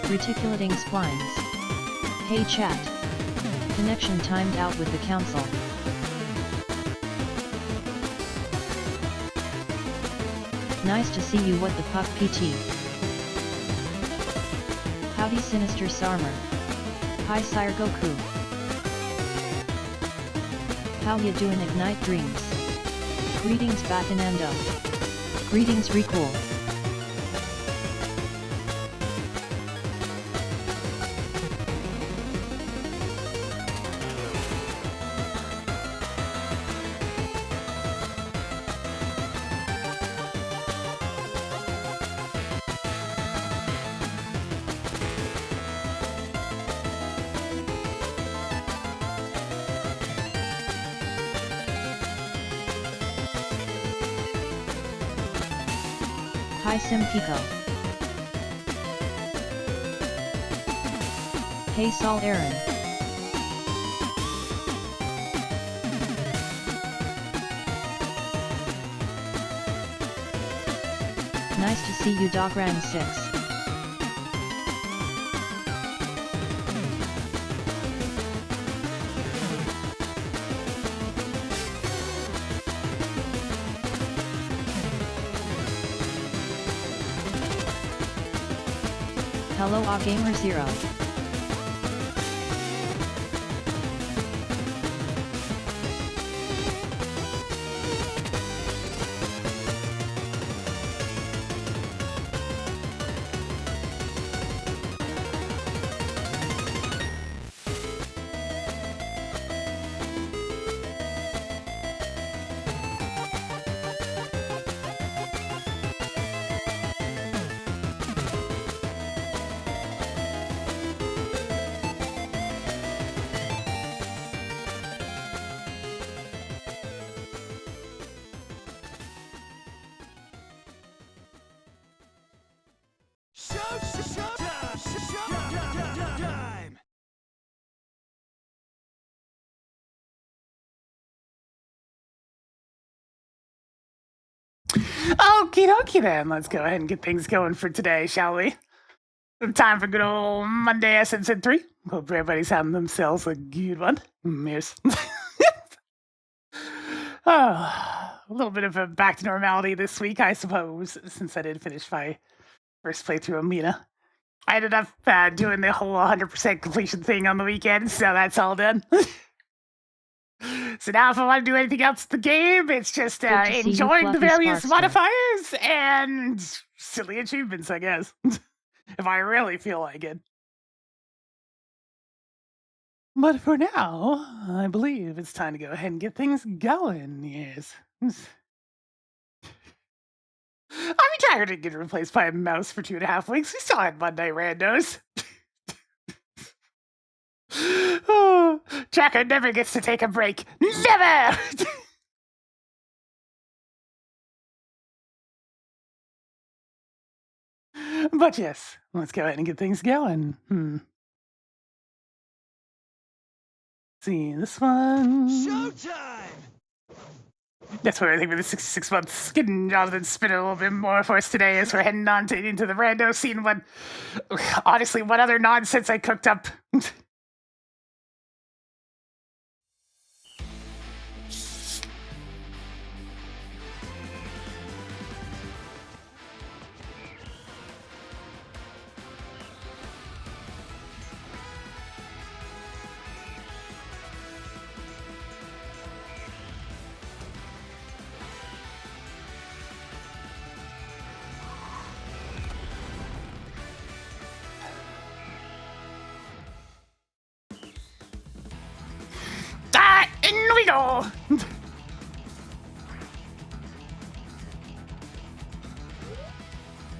Reticulating splines. Hey chat. Connection timed out with the council. Nice to see you, what the puck PT. Howdy Sinister Sarmer. Hi Sire Goku. How ya doin' Ignite Dreams? Greetings Bakanando. Greetings Recool. Hi Simpico. Hey Sol Aaron. Nice to see you Dogran 6. Hello Gamer 0. Okie dokie then, let's go ahead and get things going for today, shall we? Time for good old Monday SMZ3. Hope everybody's having themselves a good one. Yes. A little bit of a back to normality this week, I suppose, since I did finish my first playthrough of Mina. I ended up doing the whole 100% completion thing on the weekend, so that's all done. So now if I want to do anything else in the game, it's just enjoying the various modifiers and silly achievements, I guess. If I really feel like it. But for now, I believe it's time to go ahead and get things going, yes. I've been tired of getting replaced by a mouse for 2.5 weeks. We still had Monday randos. Oh, Tracker never gets to take a break. Never! But yes, let's go ahead and get things going. See, this one. Showtime! That's what I think for the 66 months. Getting Jonathan spin a little bit more for us today as we're heading on into the rando scene. Honestly, what other nonsense I cooked up. In we go!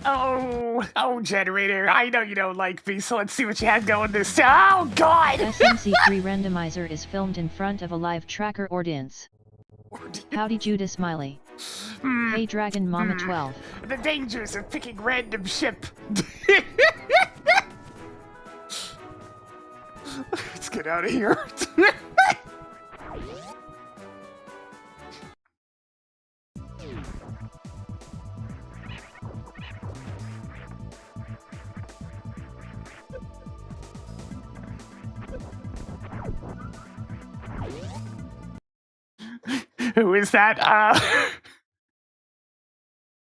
Oh, generator, I know you don't like me, so let's see what you had going this time. Oh, God! SMZ3 Randomizer is filmed in front of a live tracker audience. Howdy Judas Smiley. Hey Dragon Mama 12. The dangers of picking random ship. Let's get out of here. Who is that?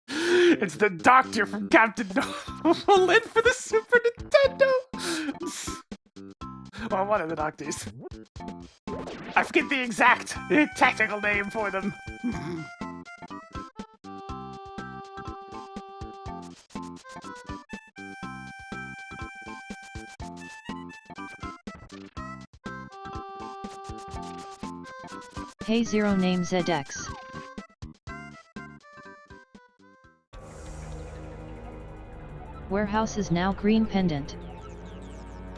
It's the doctor from Captain Nolan for the Super Nintendo! Well, one of the doctors. I forget the exact technical name for them. Hey Zero name ZX. Warehouse is now green pendant.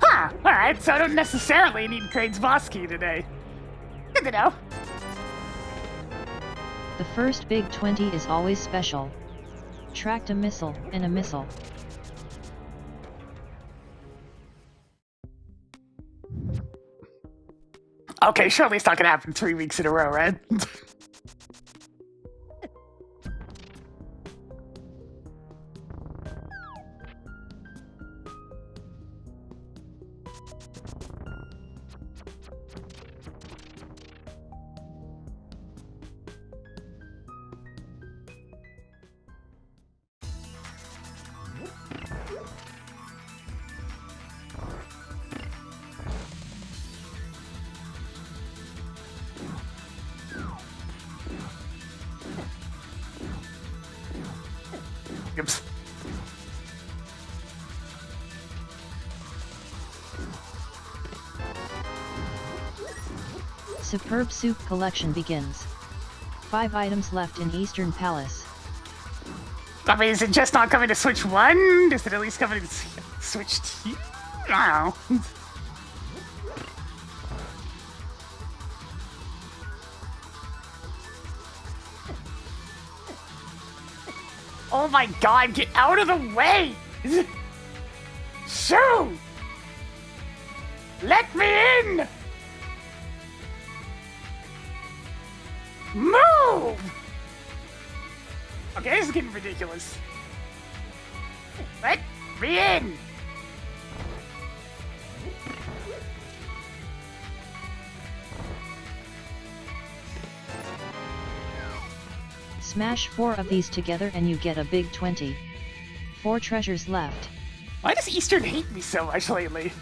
Huh, alright, so I don't necessarily need Craig's boss key today. Good to know. The first big 20 is always special. Tracked a missile and a missile. Okay, surely it's not gonna happen 3 weeks in a row, right? Oops. Superb soup collection begins. 5 items left in Eastern Palace. I mean, is it just not coming to Switch 1? Is it at least coming to Switch 2? I don't know. Oh my god, get out of the way! Shoo! Let me in! Move! Okay, this is getting ridiculous. Let me in! Smash 4 of these together and you get a big 20. 4 treasures left. Why does Eastern hate me so much lately?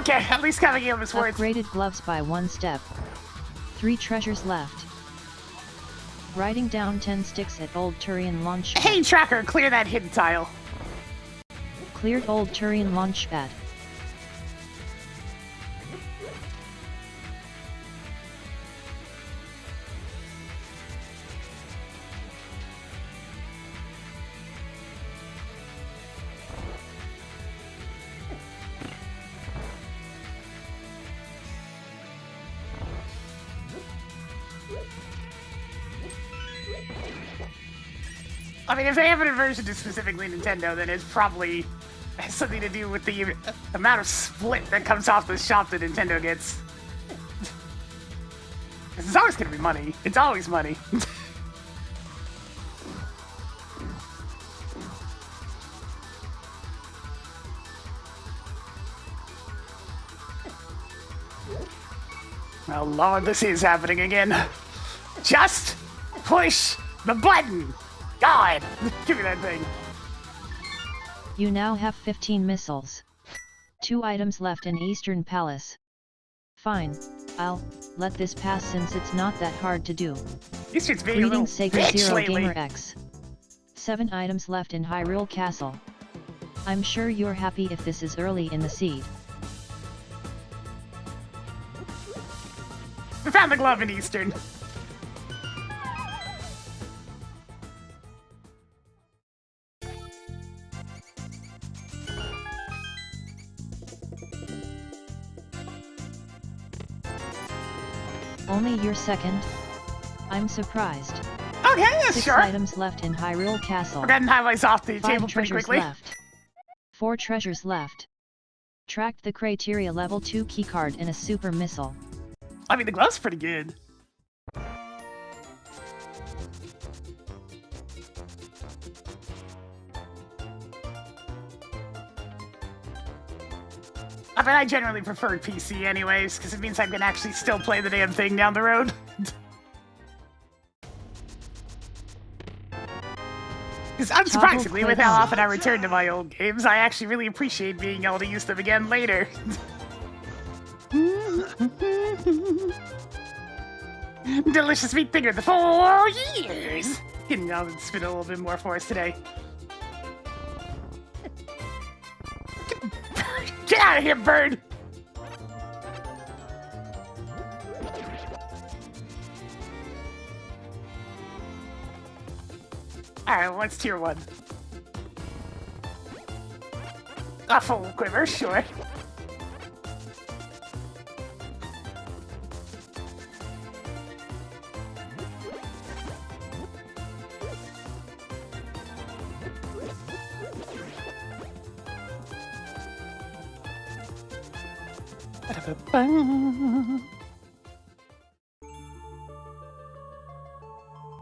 Okay, at least coming in was worth. Upgraded gloves by 1 step. 3 treasures left. Writing down 10 sticks at Old Turian Launchpad. Hey, Tracker, clear that hidden tile. Cleared Old Turian Launchpad. I mean, if they have an aversion to specifically Nintendo, then it's probably has something to do with the amount of split that comes off the shop that Nintendo gets. It's always gonna be money. It's always money. Oh Lord, this is happening again. Just push the button! God! Give me that thing. You now have 15 missiles. 2 items left in Eastern Palace. Fine, I'll let this pass since it's not that hard to do. Eastern's being a little Greetings Sega bitch Zero lately. Gamer X. 7 items left in Hyrule Castle. I'm sure you're happy if this is early in the seed. We found the glove in Eastern. Only your second? I'm surprised. Okay, yeah, 6 sure. items left in Hyrule Castle. We're getting highlights off the 5 table pretty treasures quickly. left. 4 treasures left. Tracked the criteria level 2 keycard in a super missile. I mean, the glove's pretty good. I mean, I generally prefer PC anyways, because it means I can actually still play the damn thing down the road. Because unsurprisingly, with how often I return to my old games, I actually really appreciate being able to use them again later. Delicious meat finger the 4 years! Getting out and spin a little bit more for us today. Get out of here, bird! Alright, what's tier 1? A full quiver, sure.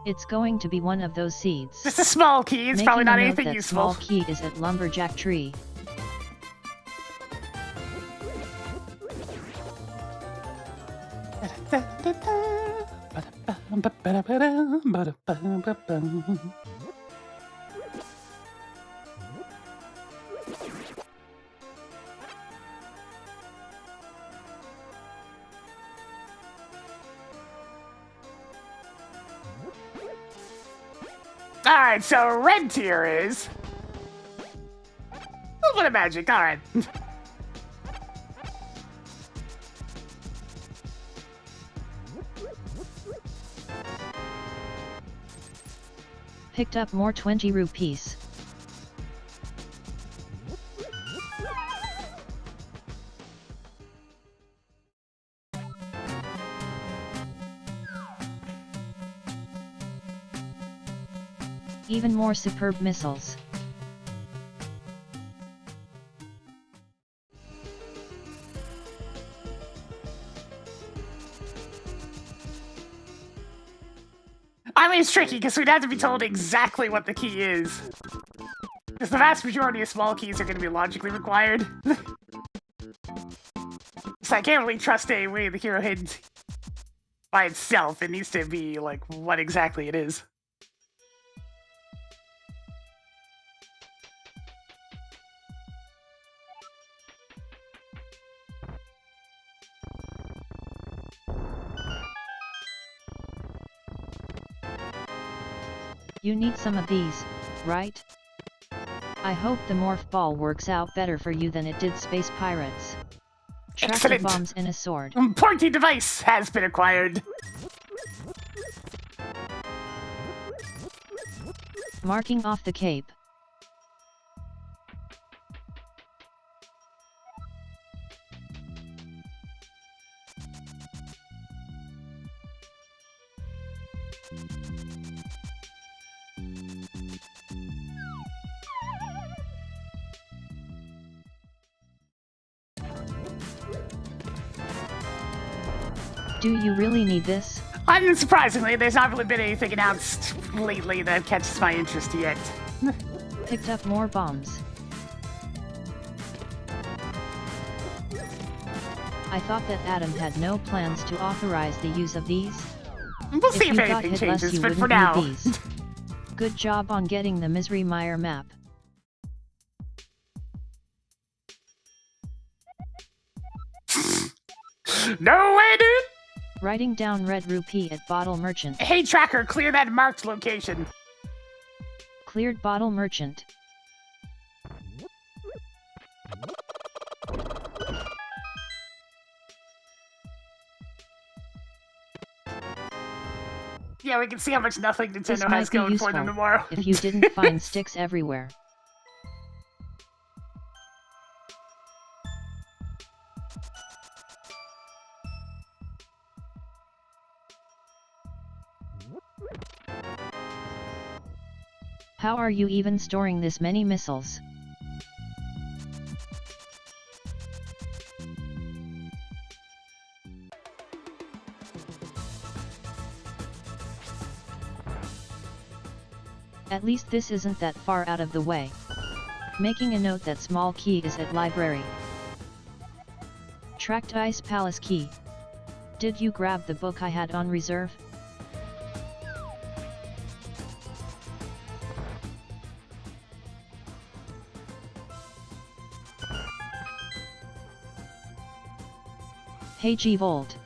It's going to be one of those seeds. Just a small key, it's probably not anything useful. Small key is at Lumberjack Tree. Alright, so red tier is... a little bit of magic, alright. Picked up more 20 rupees. Even more superb missiles. I mean, it's tricky, because we'd have to be told exactly what the key is. Because the vast majority of small keys are going to be logically required. So I can't really trust a way the hero hidden by itself. It needs to be, like, what exactly it is. You need some of these, right? I hope the morph ball works out better for you than it did Space Pirates. Track the bombs in a sword. Pointy device has been acquired. Marking off the cape. Do you really need this? Unsurprisingly, there's not really been anything announced lately that catches my interest yet. Picked up more bombs. I thought that Adam had no plans to authorize the use of these. We'll see if anything changes, but for now... Good job on getting the Misery Mire map. No way, dude! Writing down red rupee at Bottle Merchant. Hey, Tracker, clear that marked location. Cleared Bottle Merchant. Yeah, we can see how much nothing Nintendo has going for them tomorrow. If you didn't find sticks everywhere. How are you even storing this many missiles? At least this isn't that far out of the way. Making a note that small key is at library. Tracked Ice Palace key. Did you grab the book I had on reserve? Hey G-Volt.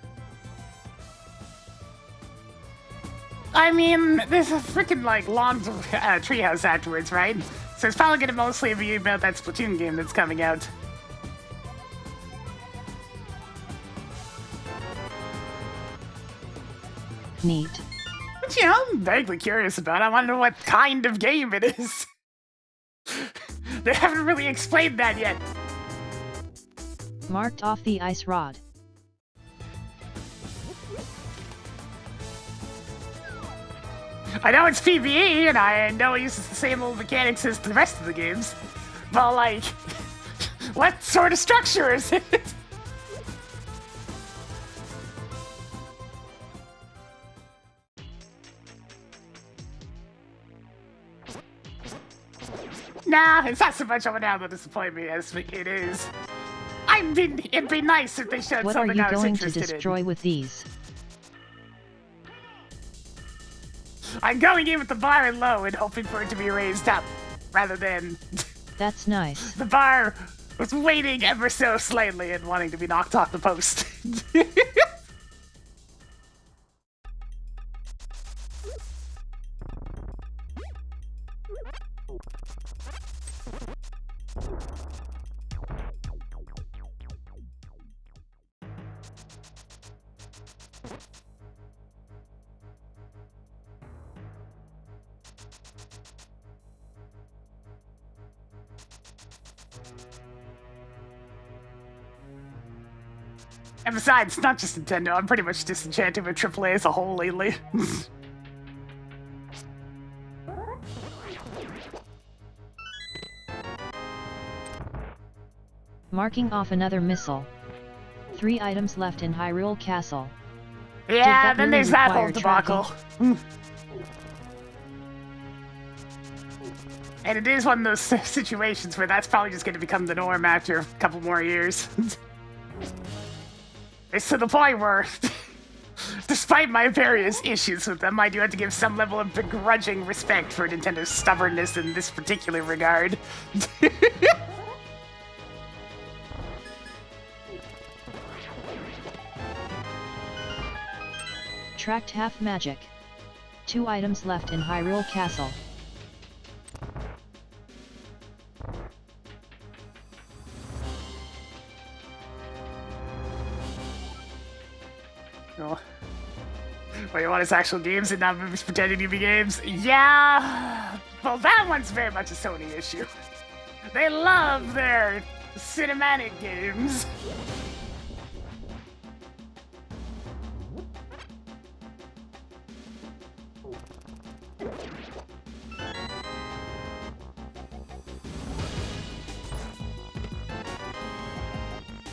I mean, there's a freaking, like, long treehouse afterwards, right? So it's probably gonna mostly be about that Splatoon game that's coming out. Neat. Which, you know, I'm vaguely curious about. I want to know what kind of game it is. They haven't really explained that yet. Marked off the ice rod. I know it's PvE, and I know it uses the same old mechanics as the rest of the games. But, like, what sort of structure is it? Nah, it's not so much of an out to disappoint me as it is. I mean, it'd be nice if they showed What something I was interested in. What are you going to destroy with these? I'm going in with the bar low and hoping for it to be raised up, rather than... That's nice. The bar was waiting ever so slightly and wanting to be knocked off the post. And besides, it's not just Nintendo, I'm pretty much disenchanted with AAA as a whole lately. Marking off another missile. 3 items left in Hyrule Castle. Yeah, then really there's that whole require debacle. And it is one of those situations where that's probably just going to become the norm after a couple more years. It's to the point where, despite my various issues with them, I do have to give some level of begrudging respect for Nintendo's stubbornness in this particular regard. Tracked half magic. 2 items left in Hyrule Castle. Oh. Well, you want his actual games and not movies pretending to be games? Yeah! Well, that one's very much a Sony issue. They love their cinematic games.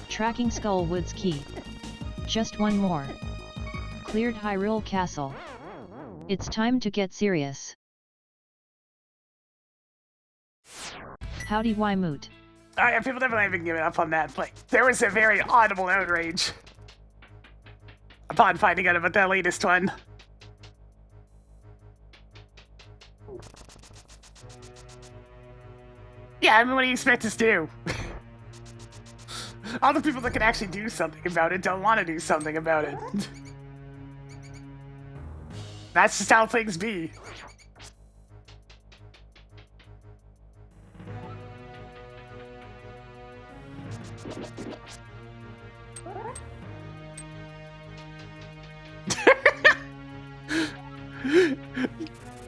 Tracking Skullwood's key. Just one more. Cleared Hyrule Castle. It's time to get serious. Howdy Wymoot. Oh yeah, people never even given up on that. Like, there was a very audible outrage upon finding out about that latest one. Yeah, I mean, what do you expect us to do? All the people that can actually do something about it don't want to do something about it. That's just how things be.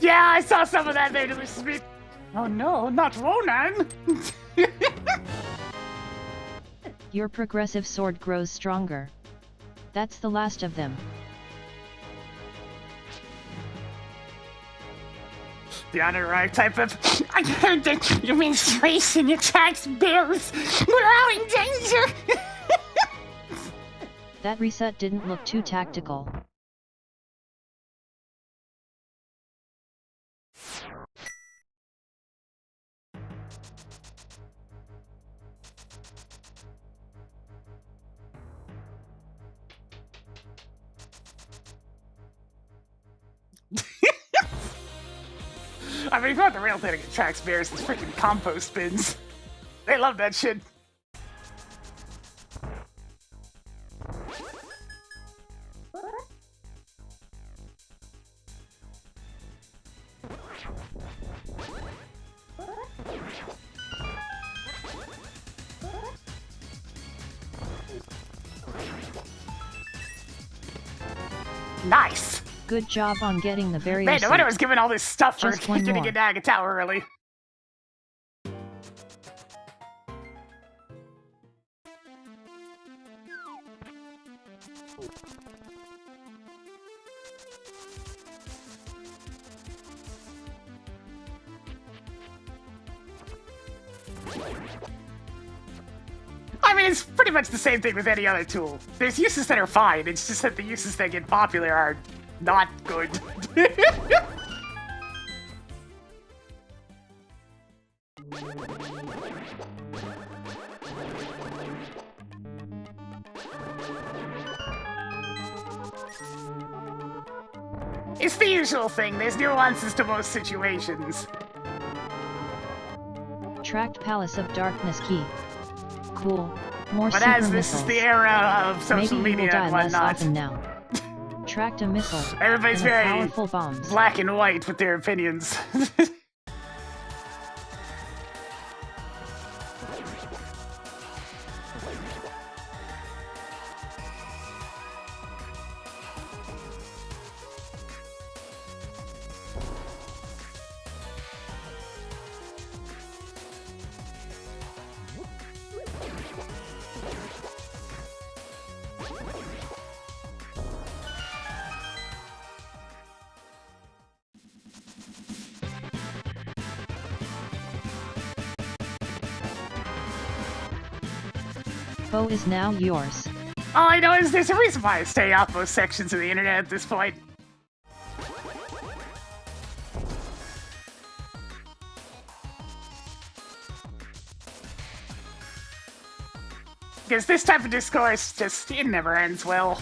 Yeah, I saw some of that there to Mrs. Smith. Oh no, not Ronan! Your progressive sword grows stronger. That's the last of them. The unarrived type of... I heard that administration attacks bears. We're all in danger. That reset didn't look too tactical. I mean, if you want the real thing that attracts bears, it's freaking compost bins. They love that shit. Nice! Good job on getting the barrier. Man, no wonder I was given all this stuff for Just one getting more. into Aga Tower early. I mean, it's pretty much the same thing with any other tool. There's uses that are fine, it's just that the uses that get popular are not good. It's the usual thing, there's nuances to most situations. Tracked Palace of Darkness key. Cool. More But super as this missiles. is the era of social Maybe you will media die and less whatnot, often now. Tracked a missile. everybody's and a very powerful bombs. black and white with their opinions. Bow is now yours. All I know is there's a reason why I stay off most sections of the internet at this point. Because this type of discourse just, it never ends well.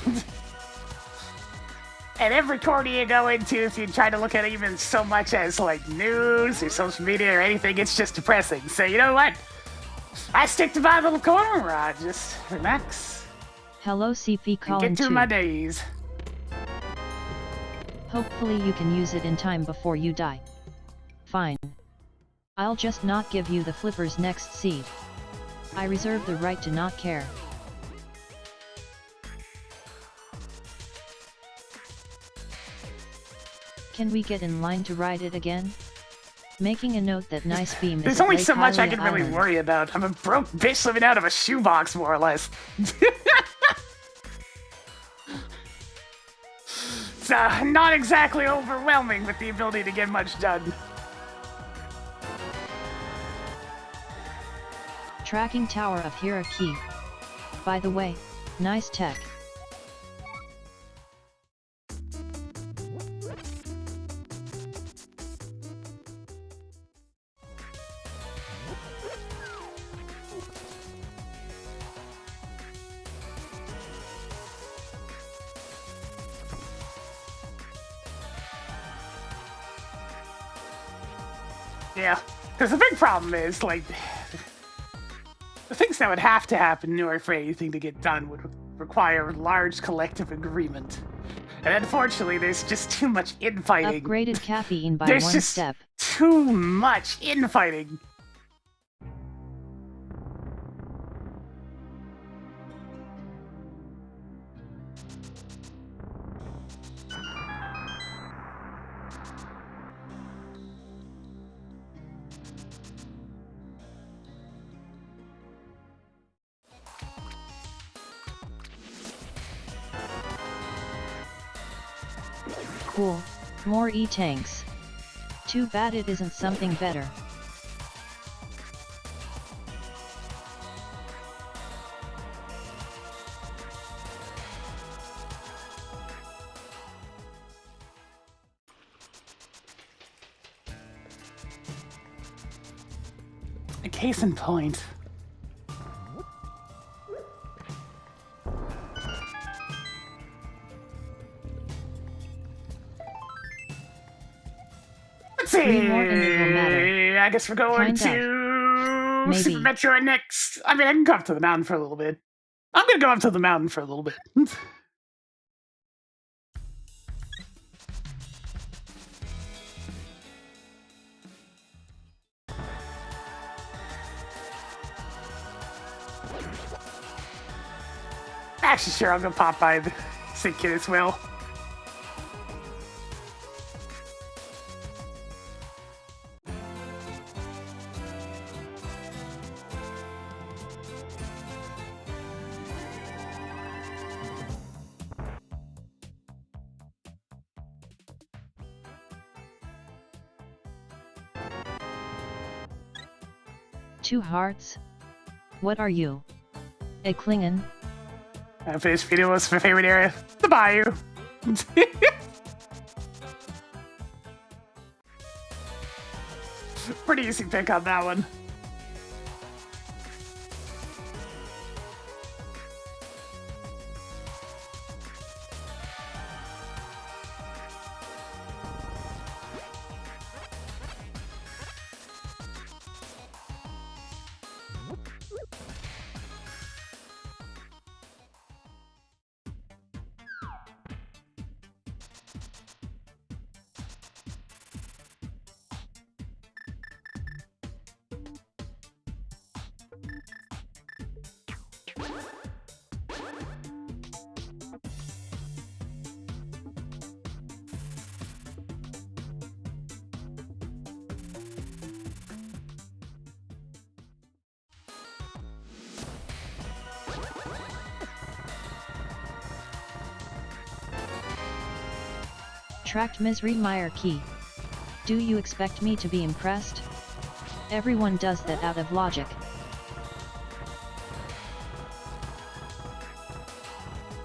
And every corner you go into, if you try to look at even so much as like news or social media or anything, it's just depressing. So you know what? I stick to my little corner where I just relax Hello CP and calling get through 2. my days. Hopefully you can use it in time before you die. Fine. I'll just not give you the flipper's next seed. I reserve the right to not care. Can we get in line to ride it again? Making a note that Nice Beam is There's at only Lake so much I Hylia can really Island. worry about. I'm a broke bitch living out of a shoebox, more or less. It's not exactly overwhelming with the ability to get much done. Tracking Tower of Hira Key. By the way, nice tech. Yeah, because the big problem is, like, the things that would have to happen in order for anything to get done would require large collective agreement. And unfortunately, there's just too much infighting. Upgraded caffeine by There's one just step. too much infighting. Cool. More E-tanks. Too bad it isn't something better. A case in point. Let's see. 3 more and it will matter. I guess we're going Kind to Maybe. Super Metroid next. I mean, I can go up to the mountain for a little bit. I'm gonna go up to the mountain for a little bit. Actually, sure, I'm gonna pop by the St. Kid as well. Two hearts? What are you? A Klingon? Finished video was my favorite area. The bayou. Pretty easy pick on that one. Tracked Misery Meyer key. Do you expect me to be impressed? Everyone does that out of logic.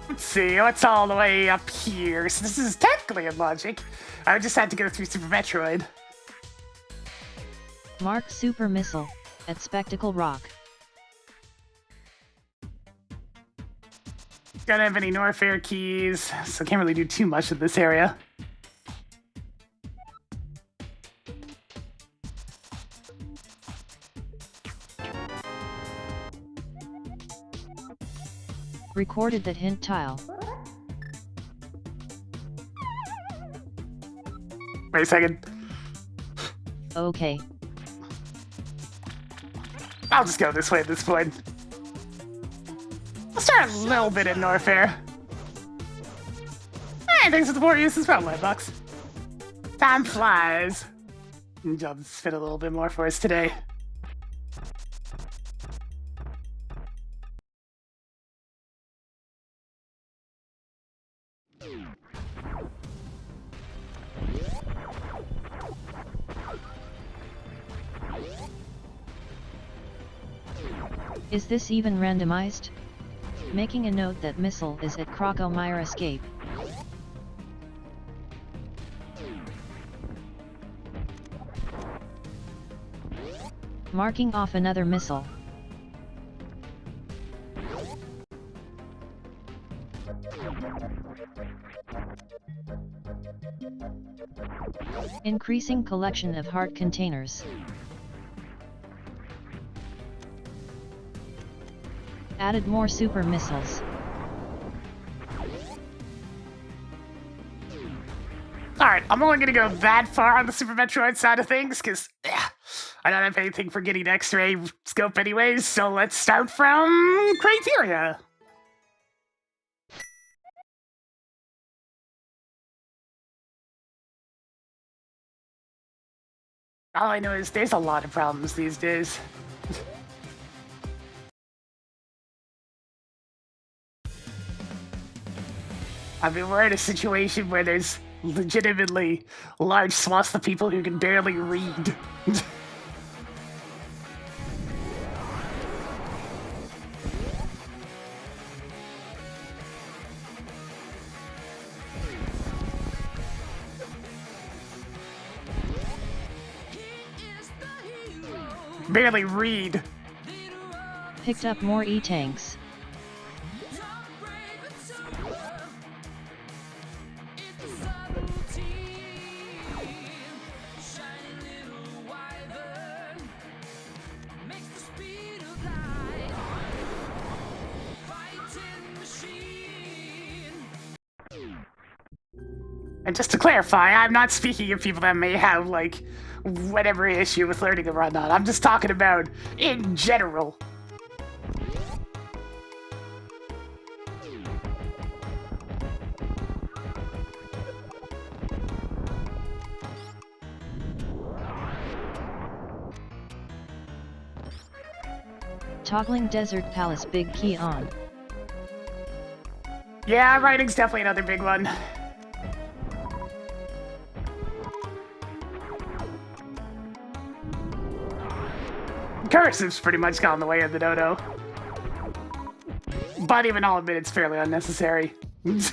Let's see, what's all the way up here? So this is technically in logic. I just had to go through Super Metroid. Mark Super Missile at Spectacle Rock. Don't have any Norfair keys, so can't really do too much in this area. Recorded that hint tile. Wait a second. Okay. I'll just go this way at this point. I'll start a little bit in Norfair. Hey, thanks for the 4 uses, about $1. Time flies. Jobs fit a little bit more for us today. Is this even randomized? Making a note that missile is at Crocomire escape. Marking off another missile. Increasing collection of heart containers. Added more super missiles. Alright, I'm only gonna go that far on the Super Metroid side of things, because I don't have anything for getting X-ray scope anyways, so let's start from criteria. All I know is there's a lot of problems these days. I mean, we're in a situation where there's legitimately large swaths of people who can barely read. Barely read. Picked up more E-tanks. And just to clarify, I'm not speaking of people that may have, like, whatever issue with learning or whatnot. I'm just talking about in general. Toggling Desert Palace big key on. Yeah, writing's definitely another big one. Cursive's pretty much got in the way of the dodo. But even I'll admit it's fairly unnecessary. It's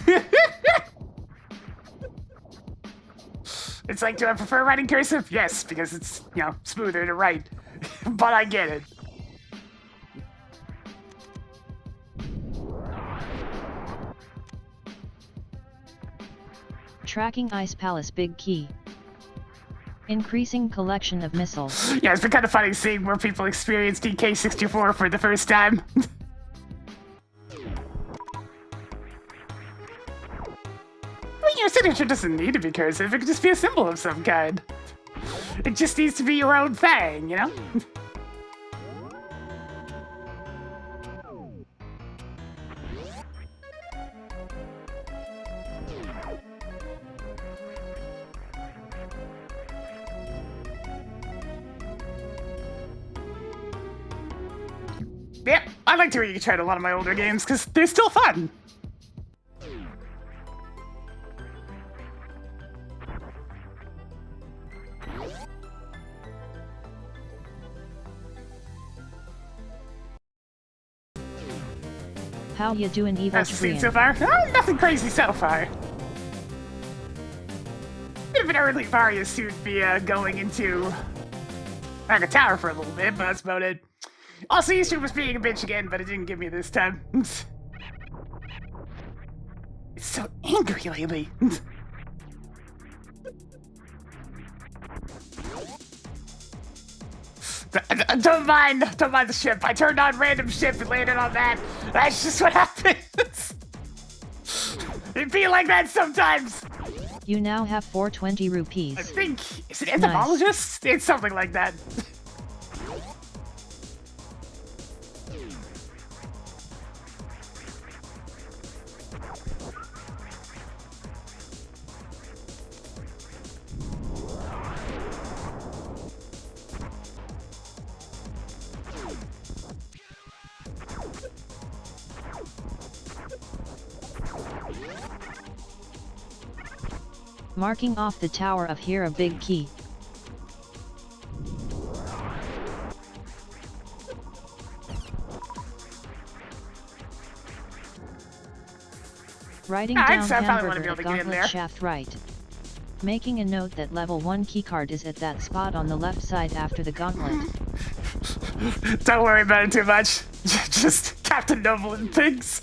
like, do I prefer writing cursive? Yes, because it's, you know, smoother to write. But I get it. Tracking Ice Palace big key. Increasing collection of missiles. Yeah, it's been kind of funny seeing more people experience DK64 for the first time. Well, your signature doesn't need to be cursive, it could just be a symbol of some kind. It just needs to be your own thing, you know? Yeah, I like to retry a lot of my older games because they're still fun. How you doing, evil That's the scene Trian? so far. Oh, nothing crazy so far. Bit of an early Varia suit via going into like a tower for a little bit, but that's about it. Also, Eastern was being a bitch again, but it didn't give me this time. It's so angry lately. Don't mind the ship. I turned on random ship and landed on that. That's just what happens. It'd be like that sometimes. You now have 420 rupees. I think, is it entomologist? Nice. It's something like that. Marking off the Tower of Hera big key. Writing down hamburger at gauntlet shaft right. Making a note that level 1 keycard is at that spot on the left side after the gauntlet. Don't worry about it too much. Just Captain Noble and things.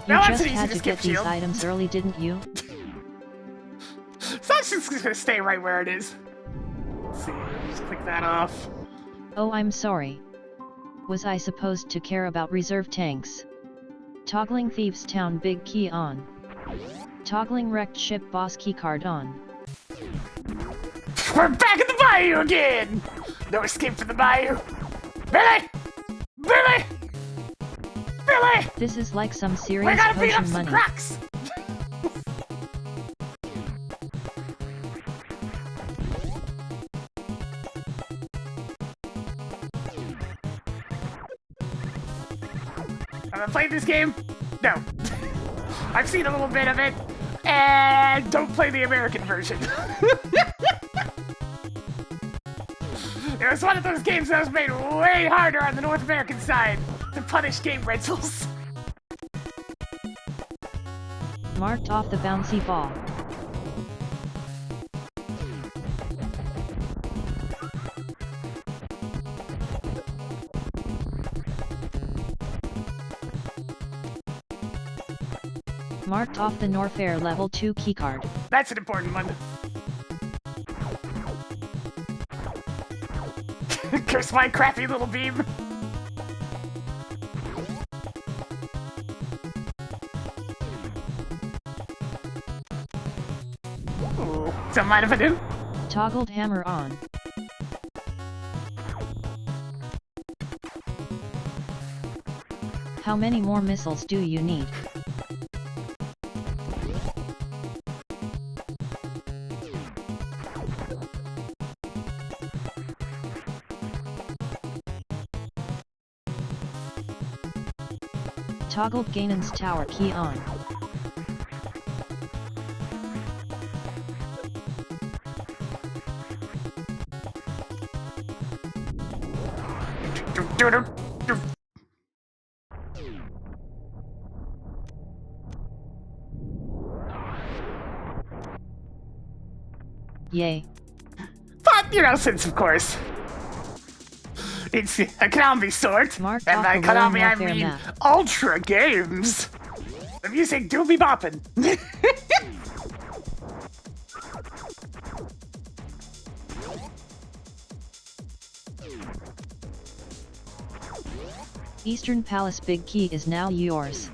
You just had to get these items early, didn't you? So it's just gonna stay right where it is. Let's see, just click that off. Oh, I'm sorry. Was I supposed to care about reserve tanks? Toggling Thieves Town big key on. Toggling wrecked ship boss keycard on. We're back in the bayou again! No escape from the bayou! Billy! Billy! Billy! This is like some serious We gotta beat up potion some money. cracks! Have I played this game? No. I've seen a little bit of it, and don't play the American version. It was one of those games that was made way harder on the North American side to punish game rentals. Marked off the bouncy ball. Marked off the Norfair level 2 keycard. That's an important one. Curse my crappy little beam. Ooh, don't mind if I do. Toggled hammer on. How many more missiles do you need? Toggled Ganon's tower key on. Yay. But, you know, since of course it's a Konami sort, Marked and off by the Konami I Warfare mean map. Ultra Games, the music do be bopping. Eastern Palace big key is now yours.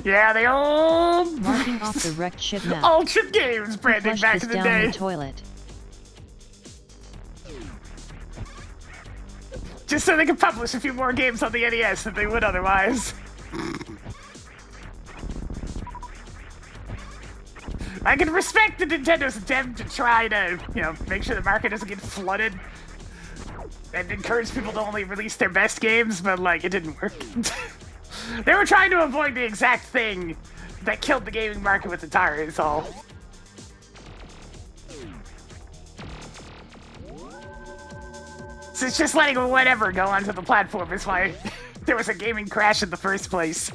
Yeah, the old Marking off the wrecked ship map. Ultra Games branding Flush back this in the down day. the toilet. Just so they could publish a few more games on the NES than they would otherwise. I can respect the Nintendo's attempt to try to, you know, make sure the market doesn't get flooded and encourage people to only release their best games, but, like, it didn't work. They were trying to avoid the exact thing that killed the gaming market with Atari, is all. So it's just letting whatever go onto the platform is why there was a gaming crash in the first place.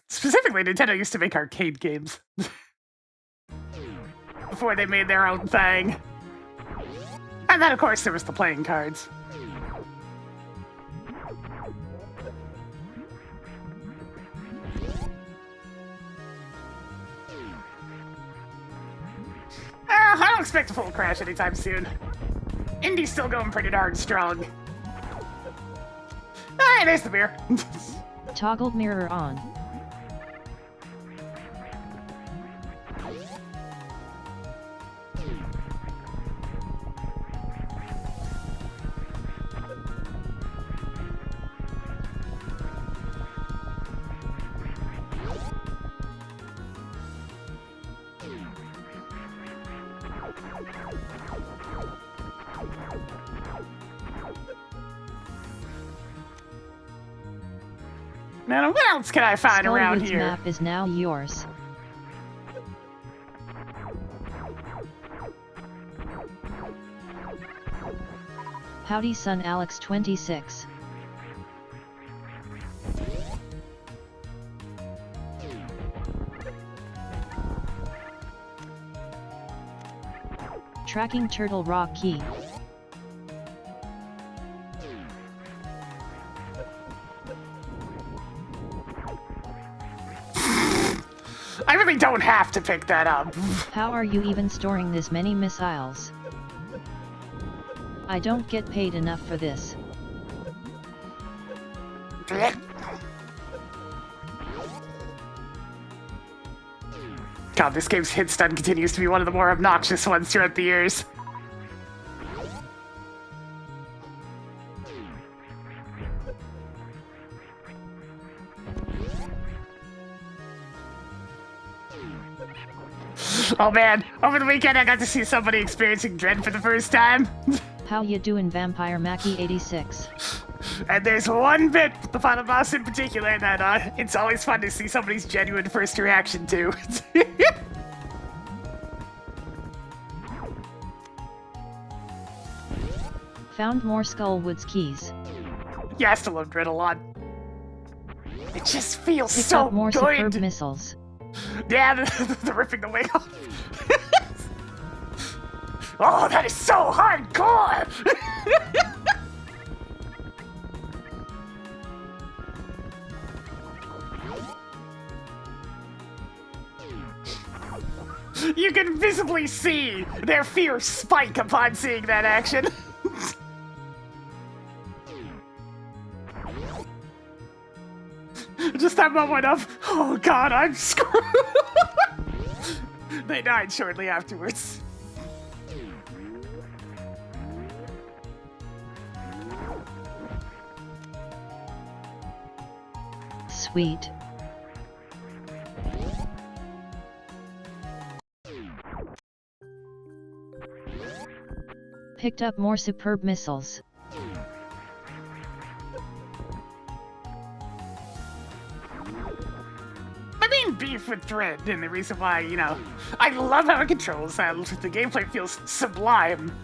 Specifically, Nintendo used to make arcade games before they made their own thing. And then, of course, there was the playing cards. I don't expect a full crash anytime soon. Indie's still going pretty darn strong. Hey, there's the beer. Toggled mirror on. Now, what else can I find around Skullwood's here? map is now yours. Howdy son Alex 26. Tracking Turtle Rock Key. I really don't have to pick that up. How are you even storing this many missiles? I don't get paid enough for this. God, this game's hit stun continues to be one of the more obnoxious ones throughout the years. Oh man, over the weekend I got to see somebody experiencing Dread for the first time. How you doing Vampire Mackie 86? And there's one bit, the final boss in particular, that it's always fun to see somebody's genuine first reaction to. Found more Skullwood's keys. Yeah, I still love Dread a lot. It just feels Picked so up more good. superb missiles. Yeah, the ripping the wing off. Oh, that is so hardcore! You can visibly see their fear spike upon seeing that action. Just that moment of, oh god, I'm screwed. They died shortly afterwards. Sweet. Picked up more superb missiles. My main beef with Dread, and the reason why, you know, I love how it controls, the gameplay feels sublime,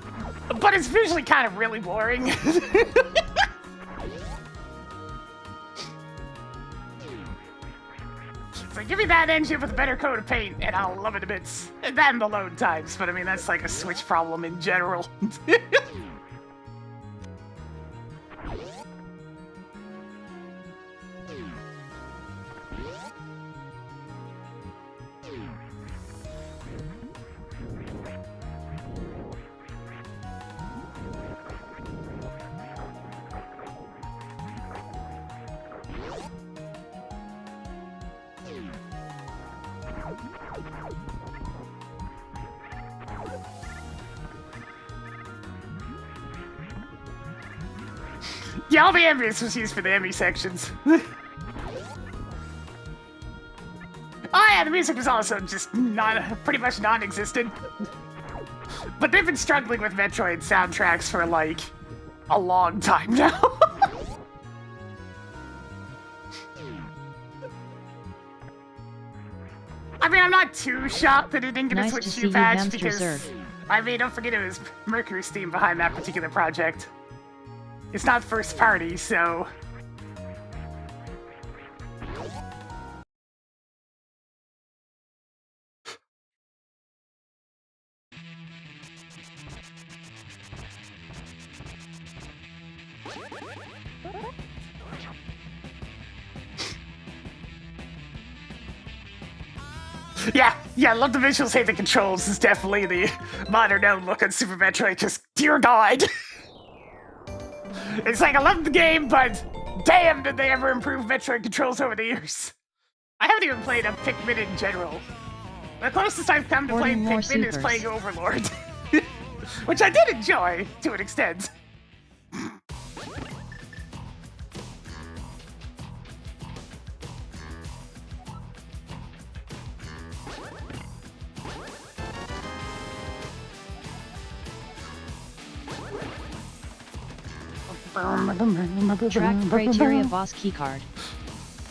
but it's visually kind of really boring. So give me that engine with a better coat of paint, and I'll love it a bit. And then the load times, but I mean, that's like a Switch problem in general. Yeah, all the ambience was used for the Emmy sections. Oh yeah, the music was also just pretty much non-existent. But they've been struggling with Metroid soundtracks for like a long time now. I mean, I'm not too shocked that it didn't get a Switch 2 patch because, I mean, don't forget it was Mercury Steam behind that particular project. It's not first party, so... Yeah, I love the visuals. Hey, the controls is definitely the modern look on Super Metroid, just dear God. It's like, I love the game, but damn, did they ever improve Metroid controls over the years. I haven't even played a Pikmin in general. The closest I've come to playing Pikmin is playing Overlord. Which I did enjoy, to an extent. Track criteria boss keycard.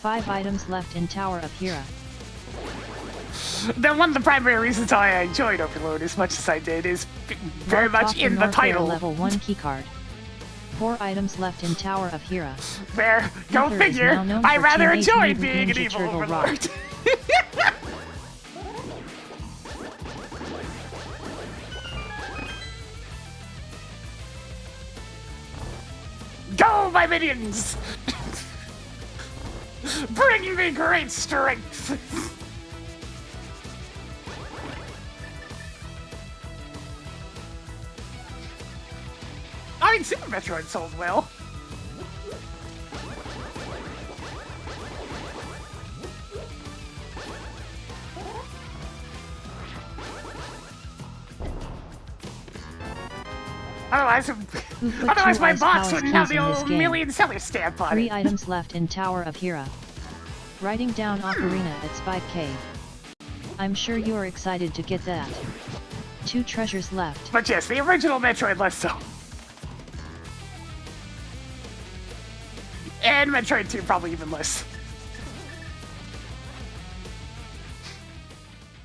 5 items left in Tower of Hera. Then one of the primary reasons why I enjoyed Overload as much as I did is very much in the title. Level 1 keycard. 4 items left in Tower of Hera. There, go figure. I rather enjoyed being an evil overlord. Go, my minions! Bring me great strength! I mean, Super Metroid sold well. Otherwise my box wouldn't have the old million seller stamp on it. 3 items left in Tower of Hera. Writing down Ocarina at Spike Cave. I'm sure you're excited to get that. 2 treasures left. But yes, the original Metroid less so. And Metroid 2 probably even less.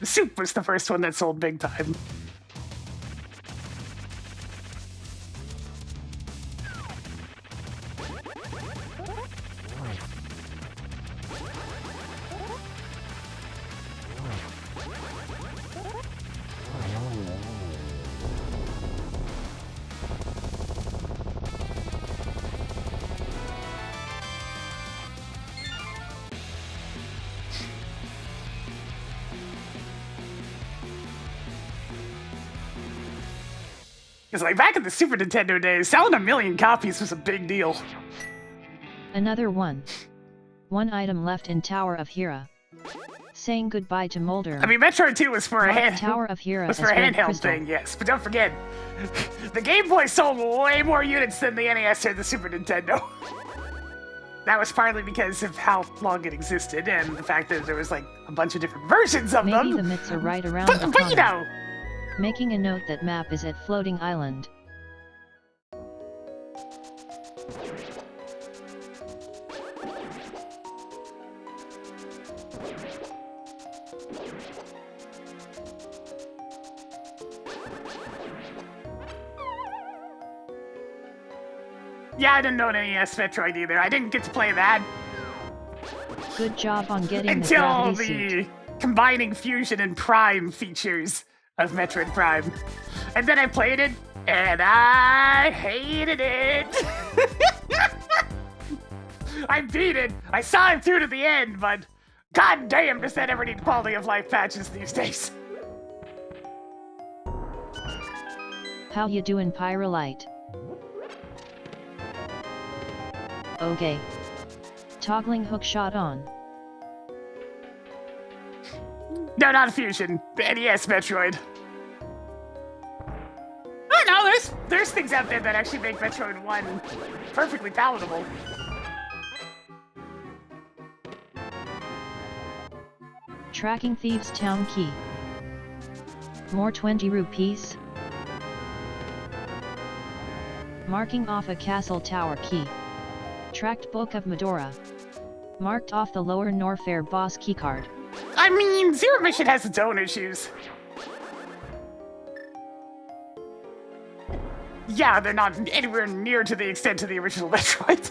The Soup was the first one that sold big time. Because, like, back in the Super Nintendo days, selling 1 million copies was a big deal. Another one. 1 item left in Tower of Hera. Saying goodbye to Molder. I mean, Metroid 2 was for a handheld thing, yes. But don't forget, the Game Boy sold way more units than the NES or the Super Nintendo. That was partly because of how long it existed and the fact that there was, like, a bunch of different versions of them. Maybe the myths are right around the corner. But you know... Making a note that map is at Floating Island. Yeah, I didn't know an NES Metroid either. I didn't get to play that. Good job on getting until the the combining Fusion and Prime features of Metroid Prime. And then I played it, and I hated it. I beat it. I saw it through to the end, but god damn, does that ever need quality of life patches these days. How you doing, Pyrolite? Okay. Toggling hookshot on. No, not Fusion. NES Metroid. Oh no, there's things out there that actually make Metroid 1 perfectly palatable. Tracking Thieves Town Key. More 20 rupees. Marking off a castle tower key. Tracked Book of Medora. Marked off the lower Norfair boss keycard. I mean, Zero Mission has its own issues. Yeah, they're not anywhere near to the extent of the original Metroid.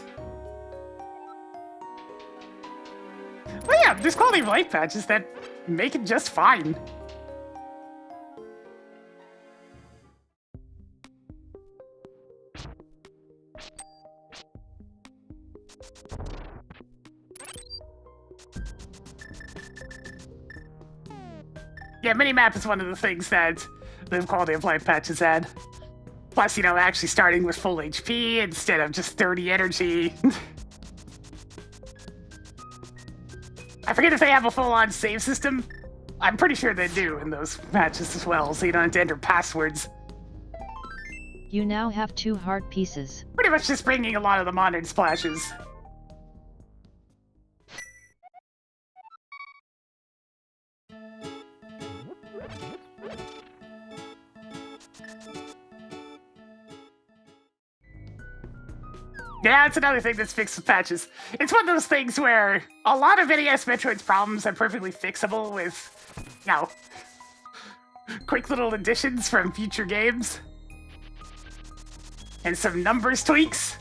Well, yeah, there's quality of life patches that make it just fine. Yeah, minimap is one of the things that the quality of life patches add. Plus, you know, actually starting with full HP instead of just 30 energy. I forget if they have a full-on save system. I'm pretty sure they do in those patches as well, so you don't have to enter passwords. You now have 2 heart pieces. Pretty much just bringing a lot of the modern splashes. Yeah, it's another thing that's fixed with patches. It's one of those things where a lot of NES Metroid's problems are perfectly fixable with, you know, quick little additions from future games. And some numbers tweaks.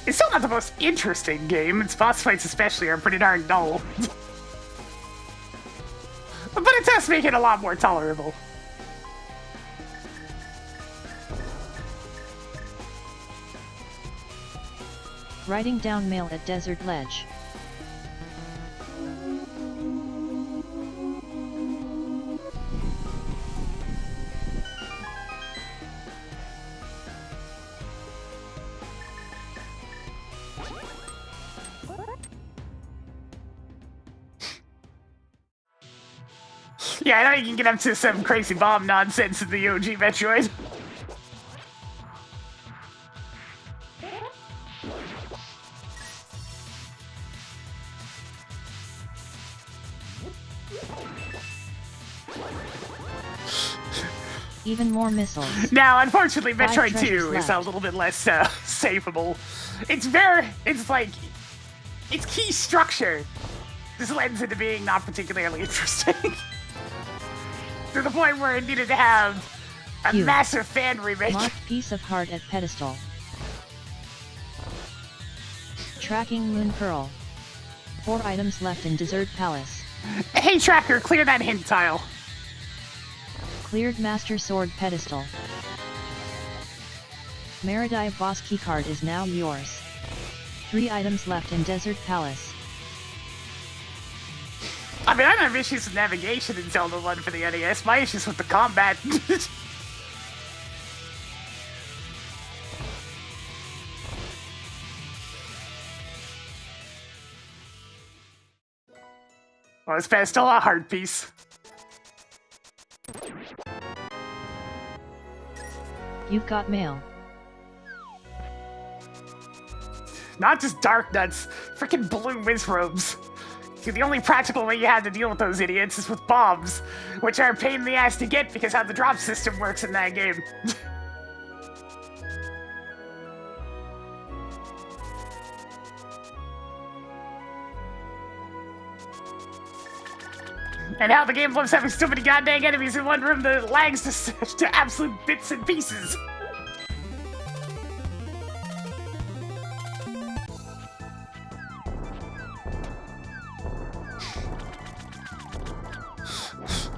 It's still not the most interesting game. Its boss fights especially are pretty darn dull. But it does make it a lot more tolerable. Writing down mail at Desert Ledge. Yeah, I know you can get up to some crazy bomb nonsense in the OG Metroid. Even more missiles. Now, unfortunately, 5 Metroid 2 treasures is left. a little bit less safeable. It's like, its key structure just lends into being not particularly interesting. To the point where it needed to have a Q. massive fan remake. Marked piece of heart at pedestal. Tracking Moon Pearl. 4 items left in Desert Palace. Hey, Tracker, clear that hint tile. Cleared Master Sword pedestal. Meredive boss keycard is now yours. 3 items left in Desert Palace. I mean, I don't have issues with navigation in Zelda 1 for the NES. My issues with the combat. Well, this best still a heart piece. You've got mail. Not just dark nuts, freaking blue wizrobes. The only practical way you have to deal with those idiots is with bombs, which are a pain in the ass to get because how the drop system works in that game. And how the game loves having so many goddamn enemies in one room that lags to absolute bits and pieces.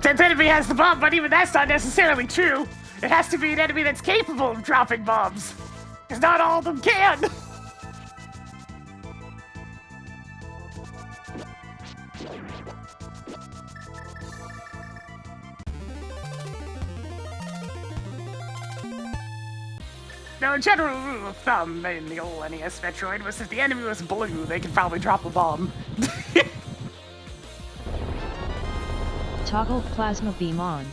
That enemy has the bomb, but even that's not necessarily true. It has to be an enemy that's capable of dropping bombs. Because not all of them can. Now, a general rule of thumb in the old NES Metroid was if the enemy was blue, they could probably drop a bomb. Toggle plasma beam on.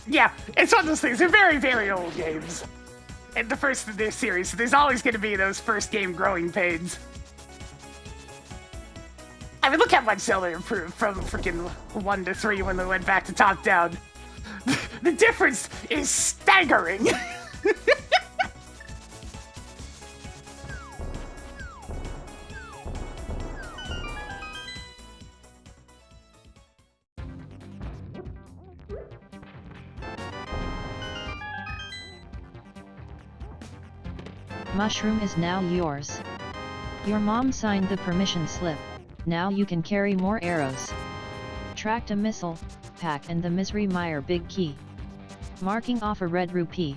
Yeah, it's one of those things. They're very, very old games. And the first in this series, so there's always going to be those first game growing pains. I mean, look how much Zelda improved from freaking 1 to 3 when they went back to top-down. The difference is staggering. Mushroom is now yours. Your mom signed the permission slip. Now you can carry more arrows. Tracked a missile pack and the Misery Mire big key. Marking off a red rupee.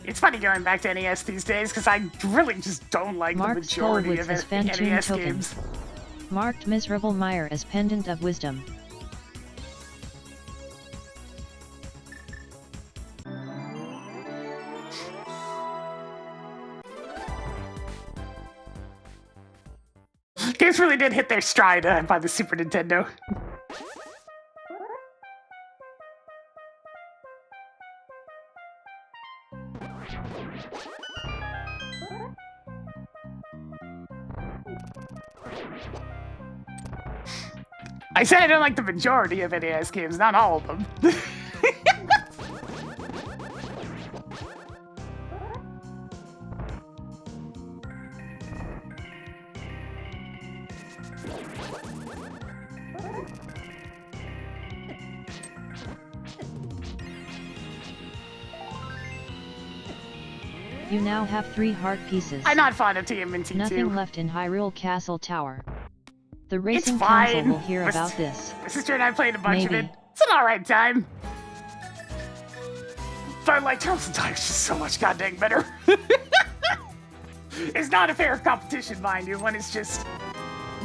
It's funny going back to NES these days, because I really just don't like Marked the majority Skullwoods of as Phantom NES token. games. Marked Miserable Mire as Pendant of Wisdom. Games really did hit their stride by the Super Nintendo. I said I don't like the majority of NES games, not all of them. You now have 3 heart pieces. I'm not fond of TMNT2. Nothing left in Hyrule Castle Tower. The Racing Council will hear about this. My sister and I played a bunch of it. It's an alright time. But like Turtles in Time is just so much goddamn better. It's not a fair competition, mind you. One is just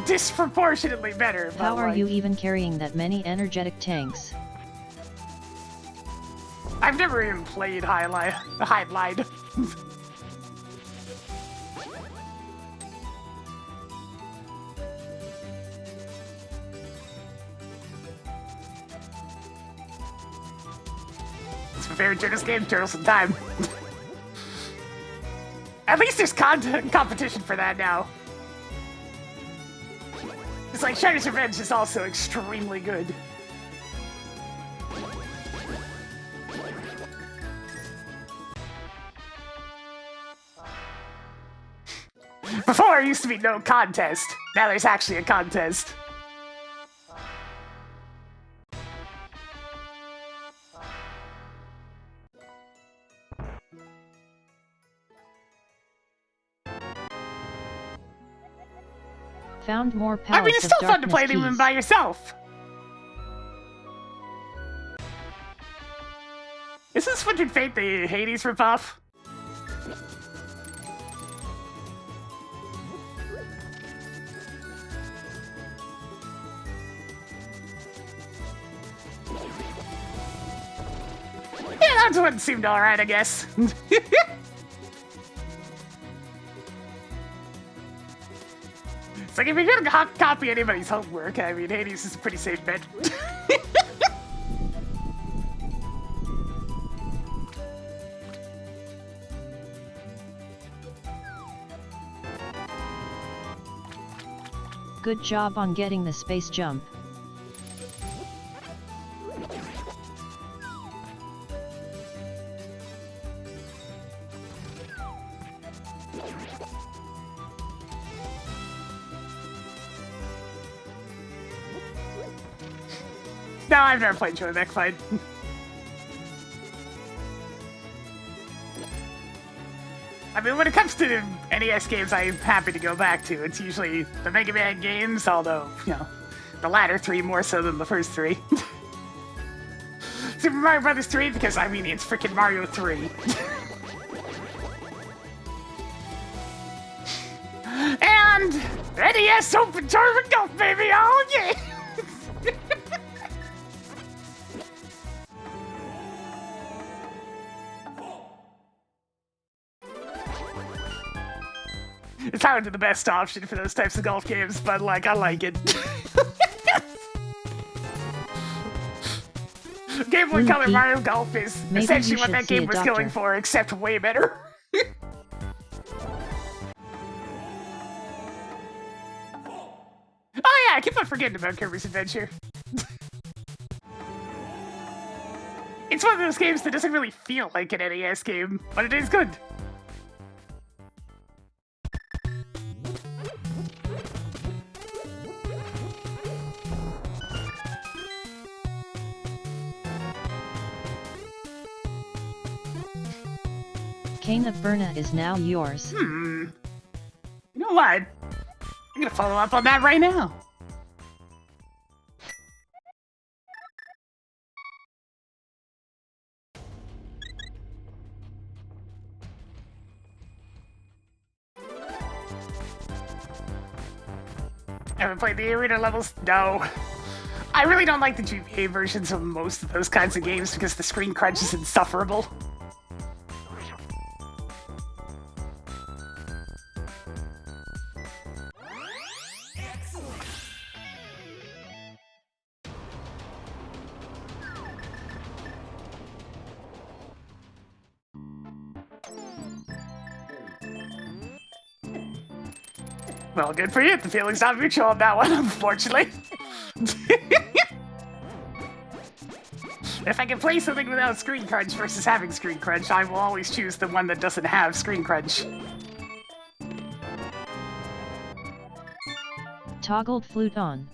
disproportionately better. How are you even carrying that many energetic tanks? I've never even played Highlight. It's my favorite Turtles game, Turtles in Time. At least there's competition for that now. It's like Shredder's Revenge is also extremely good. Before, there used to be no contest. Now there's actually a contest. Found more pallets. I mean, it's still fun to play them even by yourself. Is this Switching Fate the Hades ripoff? Yeah, that one seemed alright, I guess. It's like, if you're gonna copy anybody's homework, I mean, Hades is a pretty safe bet. Good job on getting the space jump. No, I've never played Joy Mech Fight. I mean, when it comes to NES games, I'm happy to go back to. It's usually the Mega Man games, although, you know, the latter 3 more so than the first 3. Super Mario Bros. 3, because, I mean, it's freaking Mario 3. And NES Open Tournament Golf, baby! Oh, yeah! It's hardly the best option for those types of golf games, but, like, I like it. Game Boy Color Mario Golf is essentially what that game was going for, except way better. Oh yeah, I keep on forgetting about Kirby's Adventure. It's one of those games that doesn't really feel like an NES game, but it is good. Cane of Berna is now yours. You know what? I'm gonna follow up on that right now. Haven't played the arena levels? No. I really don't like the GBA versions of most of those kinds of games because the screen crunch is insufferable. Well, good for you. The feeling's not mutual on that one, unfortunately. If I can play something without screen crunch versus having screen crunch, I will always choose the one that doesn't have screen crunch. Toggled flute on.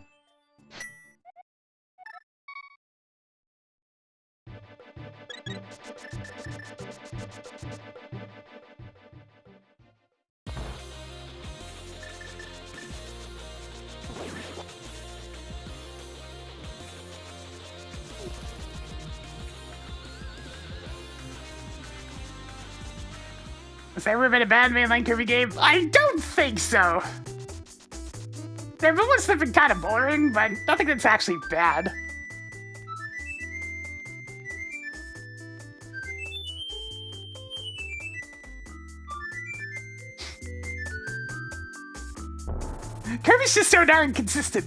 Has there ever been a bad mainline Kirby game? I don't think so. They've almost been kind of boring, but nothing that's actually bad. Kirby's just so darn consistent.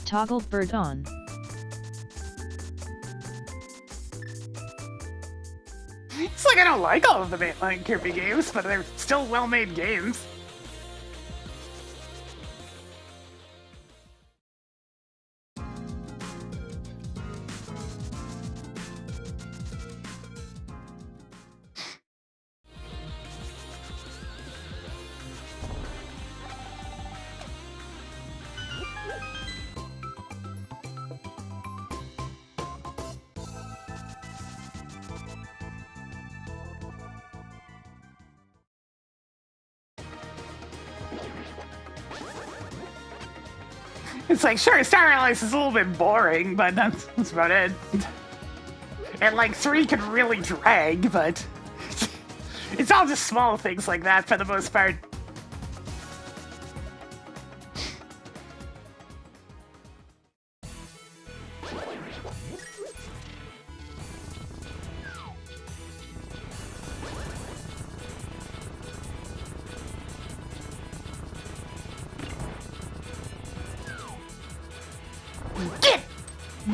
Toggled bird on. It's like I don't like all of the mainline Kirby games, but they're still well-made games. It's like, sure, Star Allies is a little bit boring, but that's about it. And like 3 can really drag, but it's all just small things like that for the most part.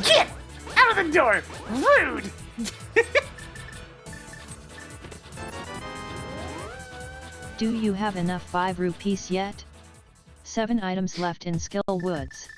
Get out of the door! Rude! Do you have enough 5 rupees yet? 7 items left in Skill Woods.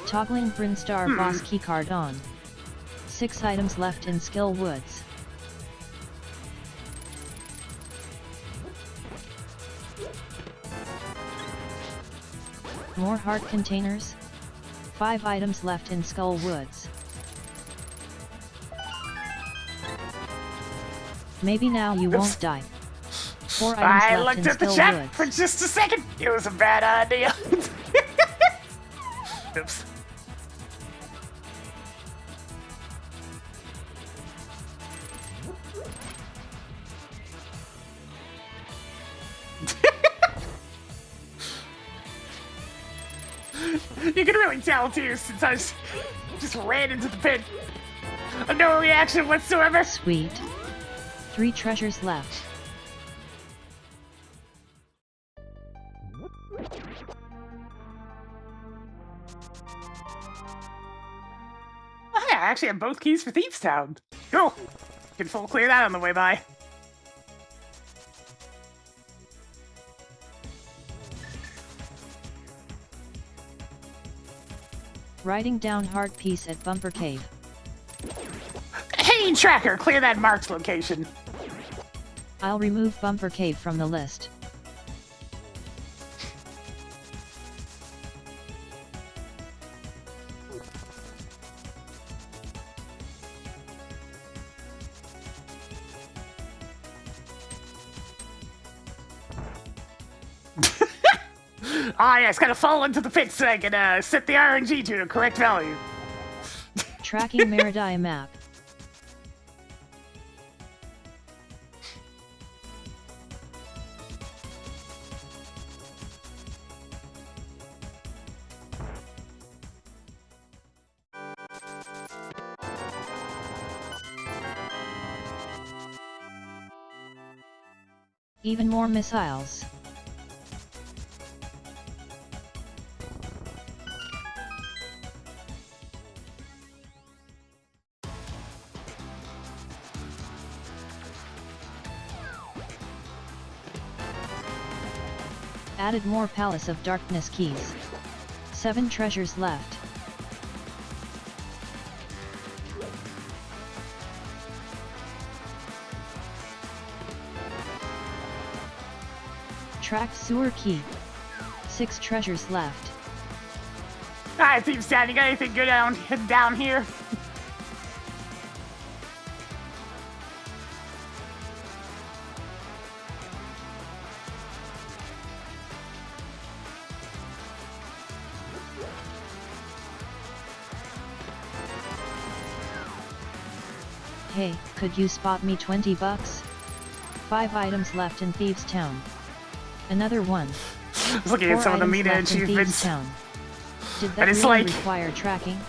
Toggling Brinstar Boss Keycard on. 6 items left in Skill Woods. More heart containers. 5 items left in Skull Woods. Maybe now you won't die. 4 items I left looked in at the Skill chat Woods. for just a second. It was a bad idea. Oops. You can really tell too, since I just ran into the pit. No reaction whatsoever. Sweet. 3 treasures left. Oh, yeah, I actually have both keys for Thieves Town. Cool. Can full clear that on the way by. Writing down hard piece at Bumper Cave. Hey, Tracker, clear that marked location. I'll remove Bumper Cave from the list. Ah, yes, gotta fall into the pit so I can set the RNG to a correct value. Tracking Meridai map. Even more missiles. Added more Palace of Darkness keys. 7 treasures left. Tracked sewer key. 6 treasures left. Alright, Team Stan, you got anything good down here? Hey, could you spot me 20 bucks? 5 items left in Thieves Town. Another one. I was looking at some of the media achievements. Did that really require tracking?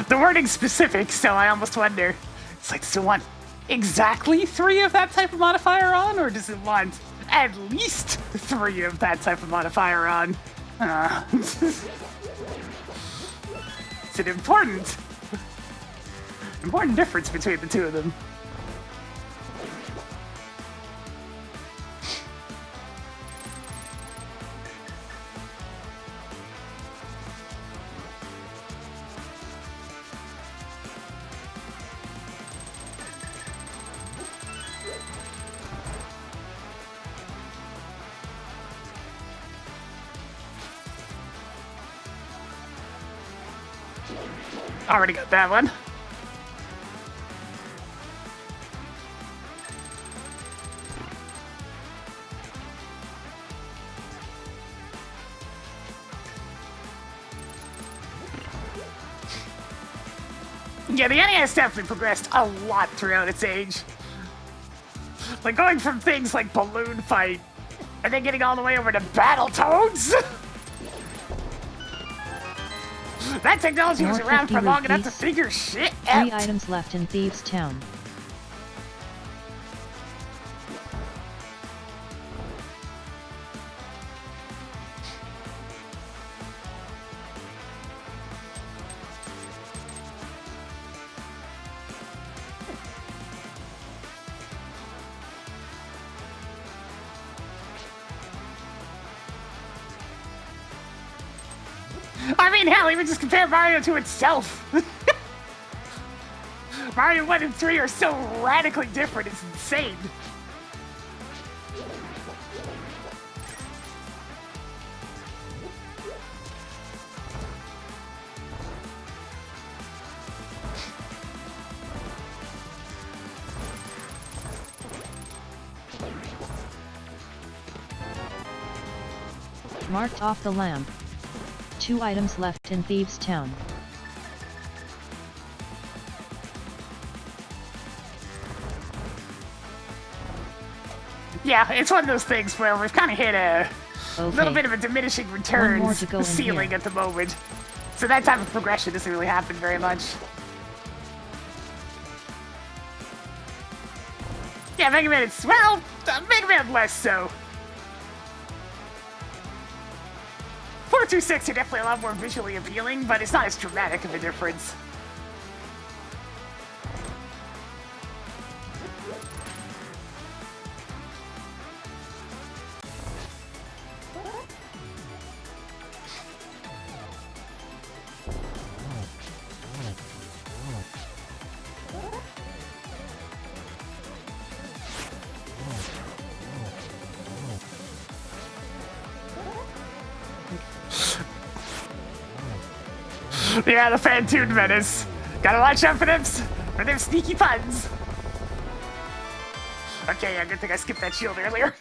The wording's specific, so I almost wonder. It's like, does it want exactly 3 of that type of modifier on, or does it want at least 3 of that type of modifier on? It's an important difference between the two of them. Already got that one. Yeah, the NES definitely progressed a lot throughout its age. Like going from things like Balloon Fight, and then getting all the way over to Battletoads. That technology was around for long enough to figure shit out. 3 items left in Thieves Town. I mean, hell, even just compare Mario to itself. Mario 1 and 3 are so radically different, it's insane. Marked off the lamp. 2 items left in Thieves Town. Yeah, it's one of those things where we've kind of hit a little bit of a diminishing returns ceiling at the moment. So that type of progression doesn't really happen very much. Yeah, Mega Man, Mega Man less so. 426 are definitely a lot more visually appealing, but it's not as dramatic of a difference. Yeah, the fan-tuned menace. Gotta watch out for them sneaky puns. Okay, yeah, good thing I skipped that shield earlier.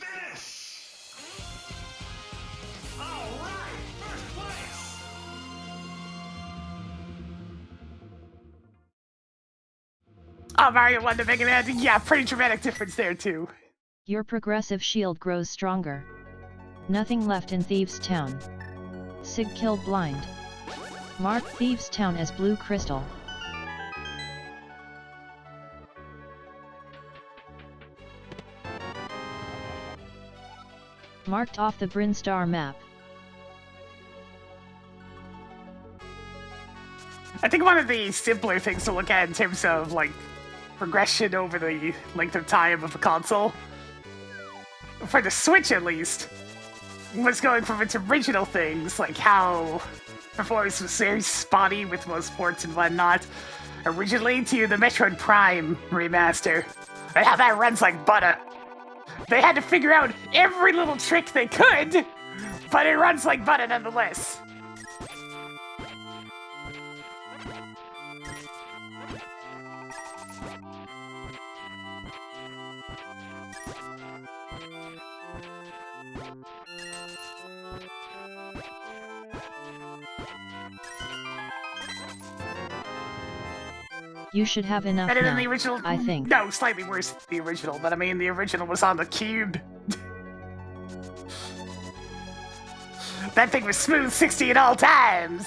Oh, Mario 1 to Mega Man, yeah, pretty dramatic difference there too. Your progressive shield grows stronger. Nothing left in Thieves Town. Sig killed blind. Mark Thieves Town as blue crystal. Marked off the Brinstar map. I think one of the simpler things to look at in terms of, like, progression over the length of time of a console, for the Switch at least, was going from its original things, like how performance was very spotty with most ports and whatnot, originally to the Metroid Prime remaster, and how that runs like butter. They had to figure out every little trick they could, but it runs like butter nonetheless. You should have enough Better now, than the original? I think. No, slightly worse than the original, but I mean, the original was on the Cube. That thing was smooth 60 at all times!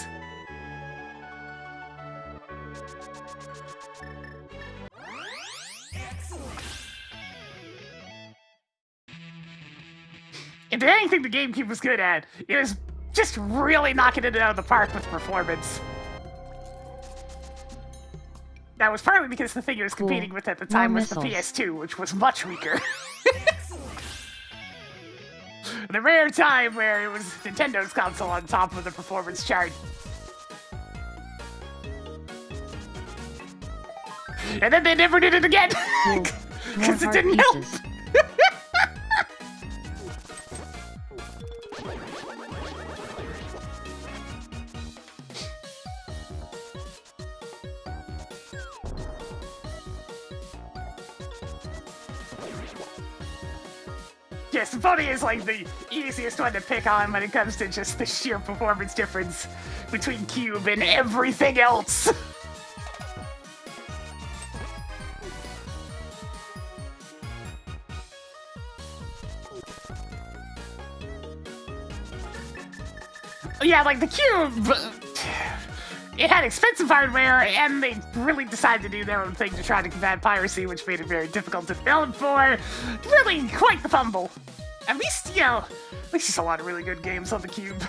If there's anything the GameCube was good at, it was just really knocking it out of the park with performance. That was partly because the thing it was competing with at the time was the PS2, which was much weaker. The rare time where it was Nintendo's console on top of the performance chart. And then they never did it again! Because it didn't help! Yeah, Symphonia is like the easiest one to pick on when it comes to just the sheer performance difference between Cube and everything else. Yeah, like the Cube, it had expensive hardware, and they really decided to do their own thing to try to combat piracy, which made it very difficult to develop for. Really quite the fumble. At least, you know, at least there's a lot of really good games on the Cube.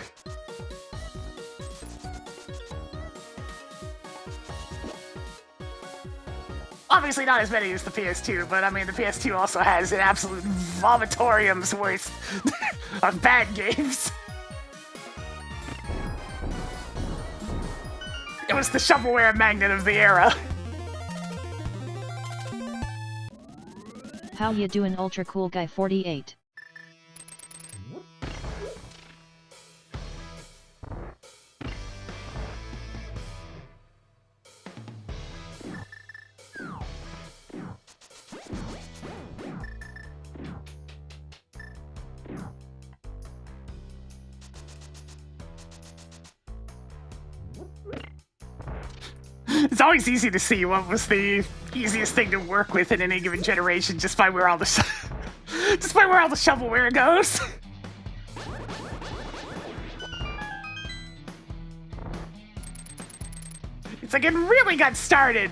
Obviously not as many as the PS2, but I mean, the PS2 also has an absolute vomitorium's worth of bad games. It was the shovelware magnet of the era. How you doing, ultra cool guy 48? It's always easy to see what was the easiest thing to work with in any given generation, just by where all the shovelware goes. It's like it really got started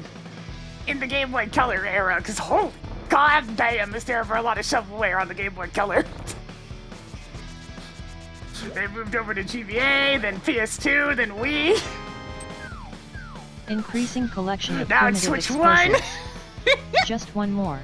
in the Game Boy Color era, because oh god damn, is there ever a lot of shovelware on the Game Boy Color. They moved over to GBA, then PS2, then Wii. Increasing collection of now it's primitive Switch 1! Just one more.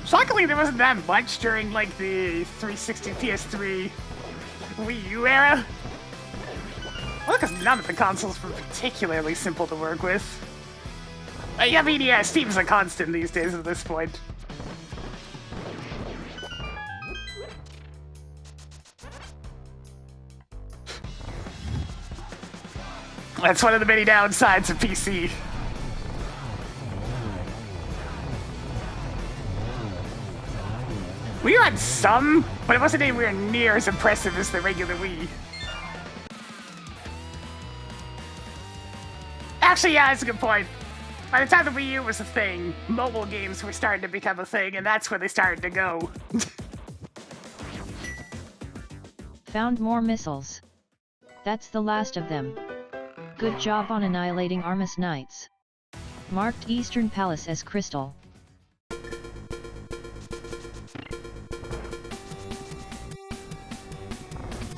Shockingly, there wasn't that much during, like, the 360, PS3, Wii U era. Well, because none of the consoles were particularly simple to work with. I mean, yeah, Steam's a constant these days at this point. That's one of the many downsides of PC. We had some, but it wasn't anywhere near as impressive as the regular Wii. Actually, yeah, that's a good point. By the time the Wii U was a thing, mobile games were starting to become a thing, and that's where they started to go. Found more missiles. That's the last of them. Good job on annihilating Armus Knights. Marked Eastern Palace as crystal.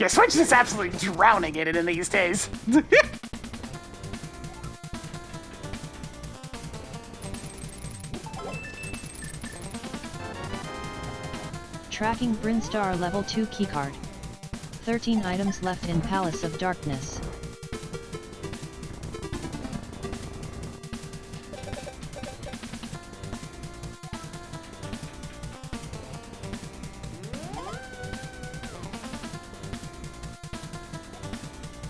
Yeah, Switch is absolutely drowning in it in these days. Tracking Brinstar level 2 keycard. 13 items left in Palace of Darkness.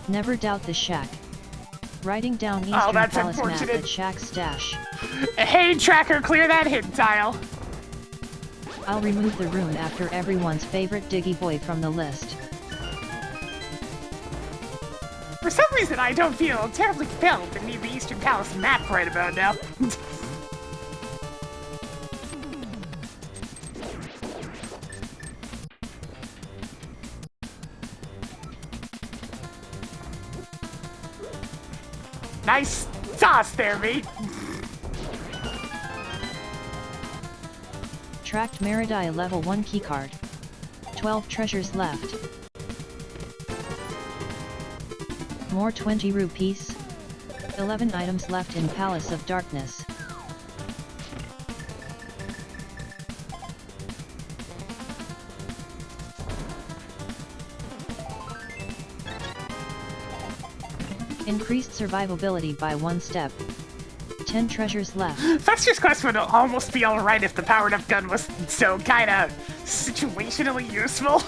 Never doubt the shack. Writing down Eastern Palace map at Shack's stash. Hey tracker, clear that hidden tile. I'll remove the room after everyone's favorite Diggy Boy from the list. For some reason, I don't feel terribly compelled to need the Eastern Palace map right about now. Nice toss there, mate. Tracked Meridai level 1 keycard. 12 treasures left. More 20 rupees. 11 items left in Palace of Darkness. Increased survivability by 1 step. 10 treasures left. Fester's Quest would almost be alright if the powered up gun was so kinda situationally useful.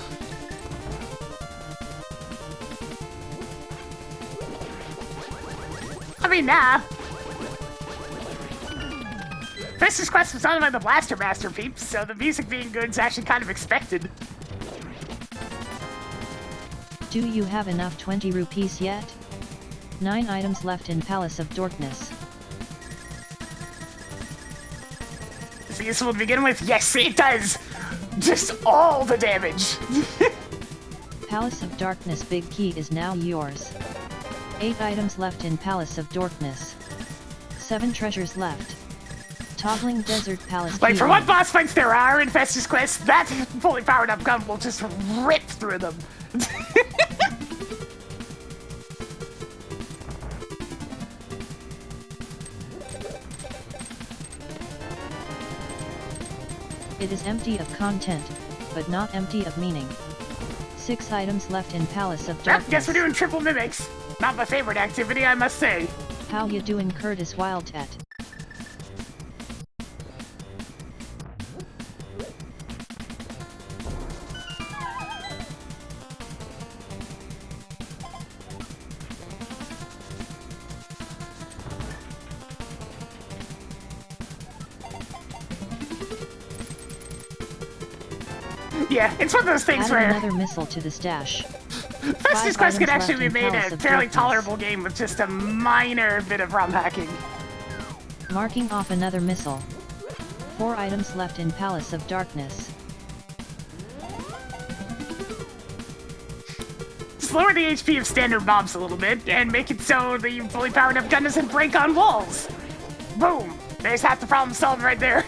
I mean, nah. Fester's Quest was on by the Blaster Master peeps, so the music being good is actually kind of expected. Do you have enough 20 rupees yet? 9 items left in Palace of Darkness. Is it useful to begin with? Yes, it does! Just all the damage! Palace of Darkness big key is now yours. 8 items left in Palace of Darkness. 7 treasures left. Toggling Desert Palace Like, key for on. what boss fights there are in Festus Quest, that fully powered up gun will just rip through them. It is empty of content, but not empty of meaning. 6 items left in Palace of Darkness. Guess we're doing triple mimics. Not my favorite activity, I must say. How you doing, Curtis Wildcat? Yeah, it's one of those things Add where another missile to the stash. Festus Quest could actually be made a fairly tolerable game with just a minor bit of ROM hacking. Marking off another missile. 4 items left in Palace of Darkness. Just lower the HP of standard mobs a little bit, and make it so the fully powered up gun doesn't break on walls. Boom! There's half the problem solved right there.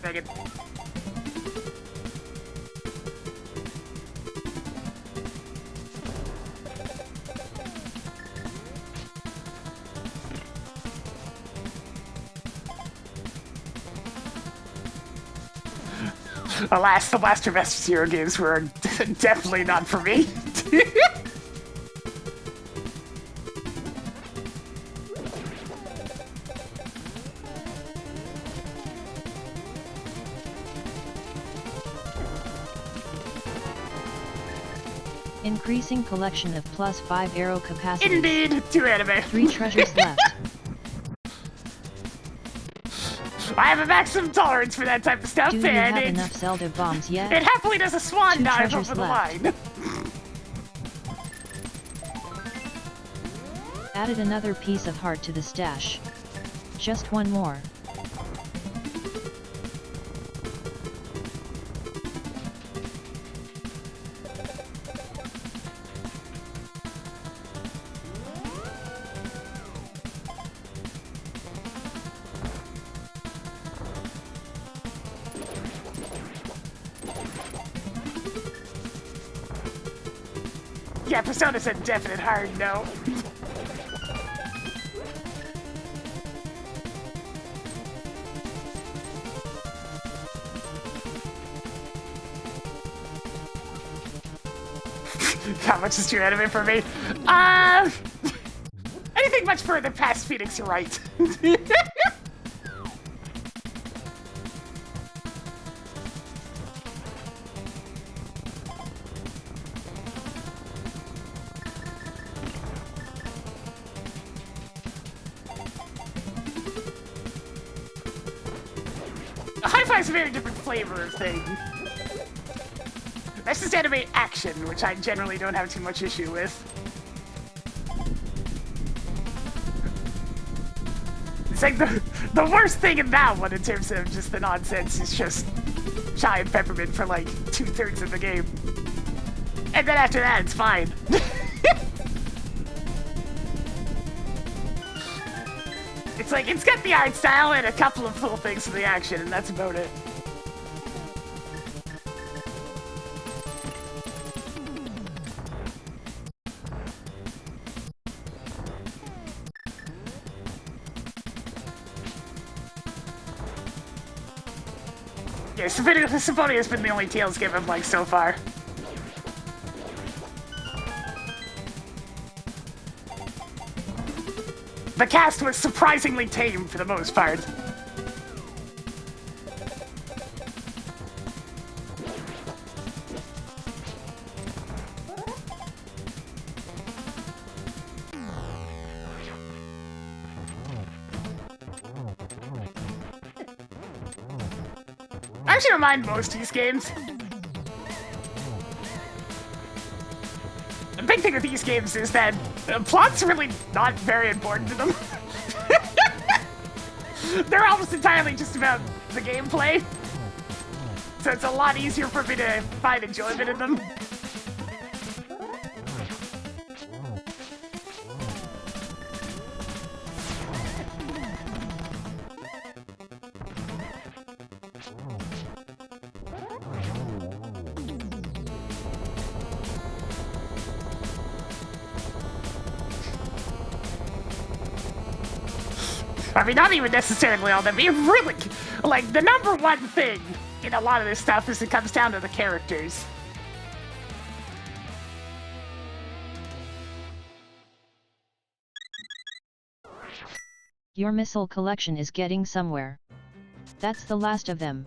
Second. Alas, the Blaster Master Zero games were definitely not for me. Increasing collection of +5 arrow capacity. Indeed, 2 anime. 3 treasures left. I have a maximum tolerance for that type of stuff, Do you have enough Zelda bombs yet? It happily does a swan 2 dive treasures over the left. line. Added another piece of heart to the stash. Just one more. Yeah, Persona's a definite hard no. How much is your anime for me? Anything much further past Phoenix, you're right. Hi-Fi is a very different flavor of thing. That's just anime action, which I generally don't have too much issue with. It's like the worst thing in that one in terms of just the nonsense is just Chai and Peppermint for like 2/3 of the game. And then after that, it's fine. It's like, it's got the art style and a couple of little things for the action, and that's about it. Yeah, Symphonia has been the only Tales game I've liked so far. The cast was surprisingly tame for the most part. I actually don't mind most of these games. The big thing with these games is that plot's really not very important to them. They're almost entirely just about the gameplay. So it's a lot easier for me to find enjoyment in them. I mean, not even necessarily all that, but really, like, the number one thing in a lot of this stuff is it comes down to the characters. Your missile collection is getting somewhere. That's the last of them.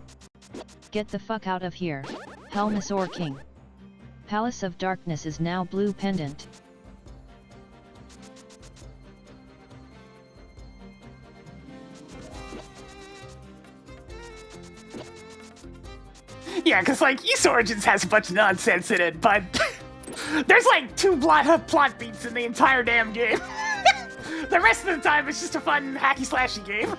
Get the fuck out of here, Helmasaur King. Palace of Darkness is now blue pendant. Yeah, because, like, Ys Origins has a bunch of nonsense in it, but there's, like, 2 plot beats in the entire damn game. The rest of the time, it's just a fun hacky-slashy game.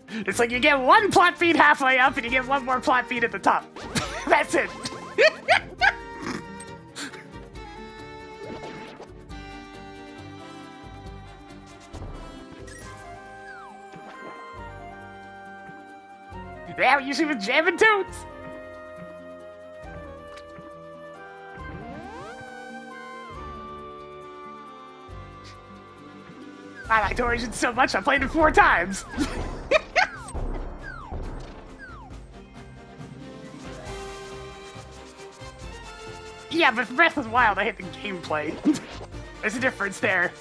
It's like you get 1 plot beat halfway up, and you get 1 more plot beat at the top. That's it. Yeah, usually with jamming tunes. I liked Origins so much, I played it 4 times. Yeah, but Breath of the Wild, I hate the gameplay. There's a difference there.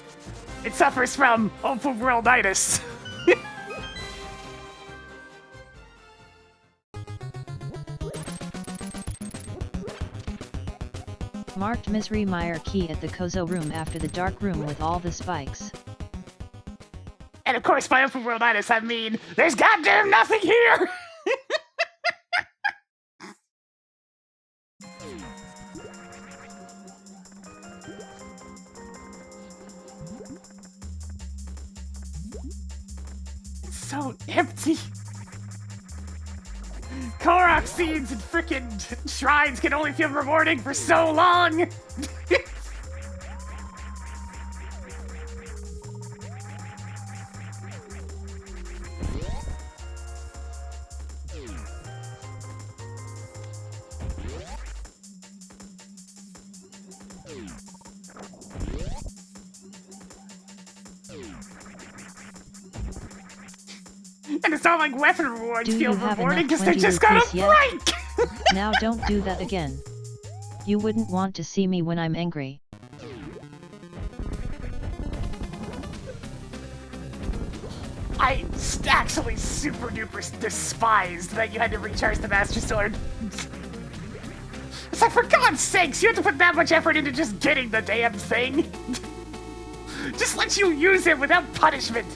It suffers from open worlditis. Marked Misery Meyer key at the Kozo room after the dark room with all the spikes. And of course, by open worlditis, I mean, there's goddamn nothing here! It's so empty. Korok seeds and frickin' shrines can only feel rewarding for so long! And it's not like weapon rewards feel rewarding because they just got a break! Now don't do that again. You wouldn't want to see me when I'm angry. I actually super duper despised that you had to recharge the Master Sword. It's like, for God's sakes, you have to put that much effort into just getting the damn thing. Just let you use it without punishment.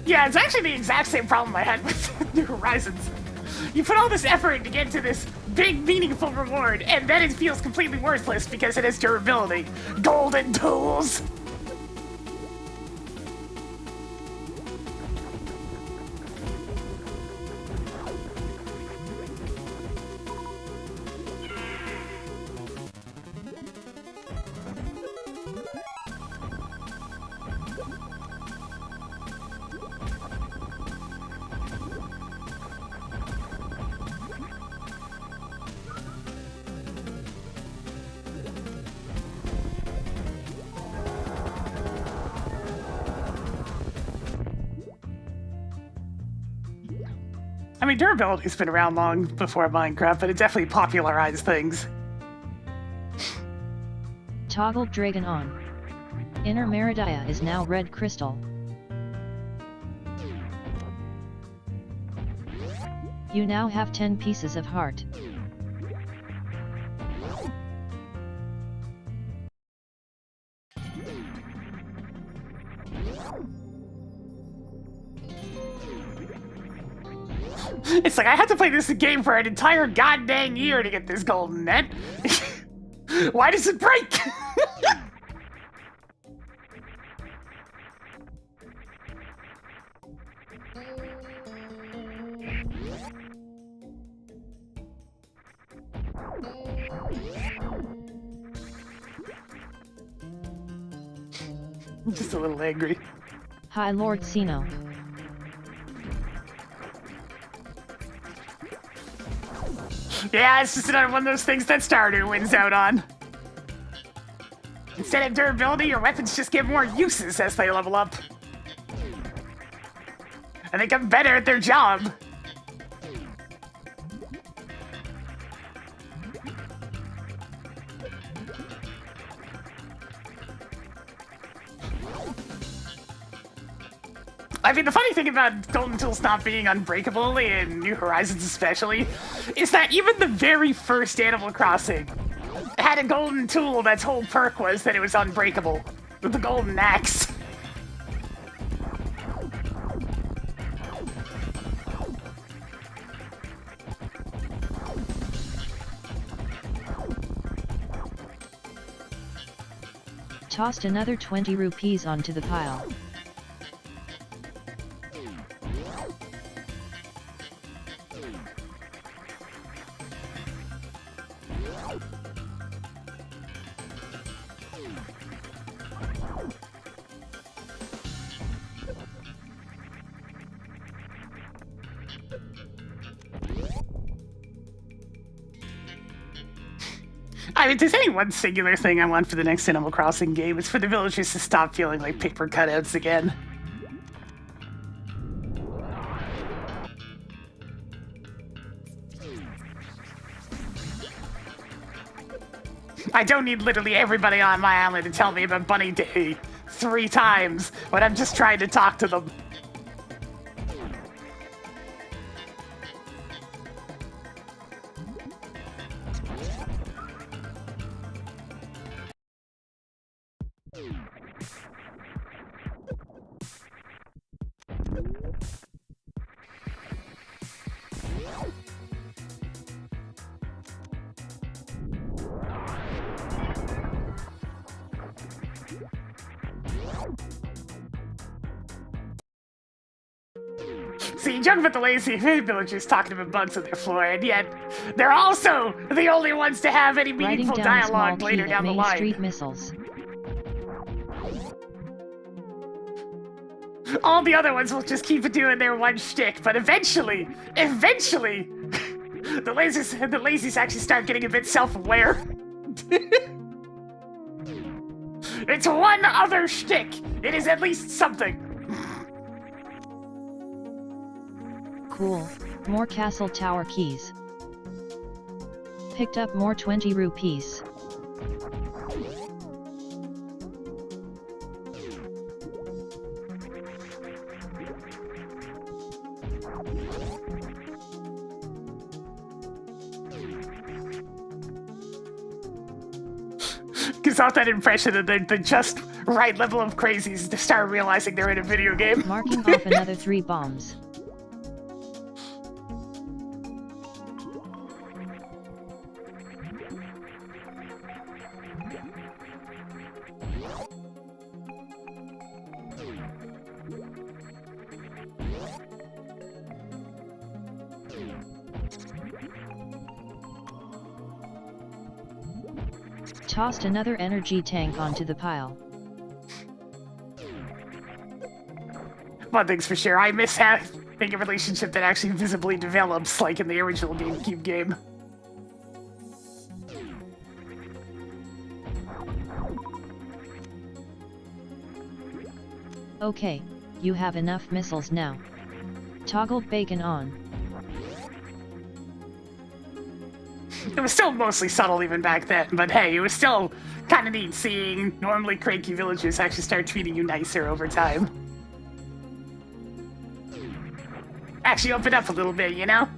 Yeah, it's actually the exact same problem I had with New Horizons. You put all this effort to get to this big, meaningful reward, and then it feels completely worthless because it has durability. Golden tools! I mean, durability's been around long before Minecraft, but it definitely popularized things. Toggle Dragon on. Inner Meridia is now red crystal. You now have 10 pieces of heart. It's like I had to play this game for an entire goddamn year to get this golden net. Why does it break? I'm just a little angry. Hi, Lord Sino. Yeah, it's just another one of those things that Stardew wins out on. Instead of durability, your weapons just get more uses as they level up. And they get better at their job. I mean, the funny thing about Golden Tools not being unbreakable, in New Horizons especially, is that even the very first Animal Crossing had a golden tool that's whole perk was that it was unbreakable, with the golden axe. Tossed another 20 rupees onto the pile. I mean, if there's any one singular thing I want for the next Animal Crossing game, it's for the villagers to stop feeling like paper cutouts again. I don't need literally everybody on my island to tell me about Bunny Day 3 times when I'm just trying to talk to them. See, you joke about the lazy villagers talking about bugs on their floor, and yet they're also the only ones to have any meaningful dialogue later down the line. Street missiles. All the other ones will just keep doing their one shtick, but eventually, the lazies actually start getting a bit self-aware. It's one other shtick. It is at least something. Cool. More castle tower keys. Picked up more 20 rupees. Gives off that impression of the just right level of crazies to start realizing they're in a video game. Marking off another 3 bombs. Tossed another energy tank onto the pile. One thing's for sure, I miss having a relationship that actually visibly develops, like in the original GameCube game. Okay, you have enough missiles now. Toggle bacon on. It was still mostly subtle even back then, but hey, it was still kind of neat seeing normally cranky villagers actually start treating you nicer over time. Actually open up a little bit, you know?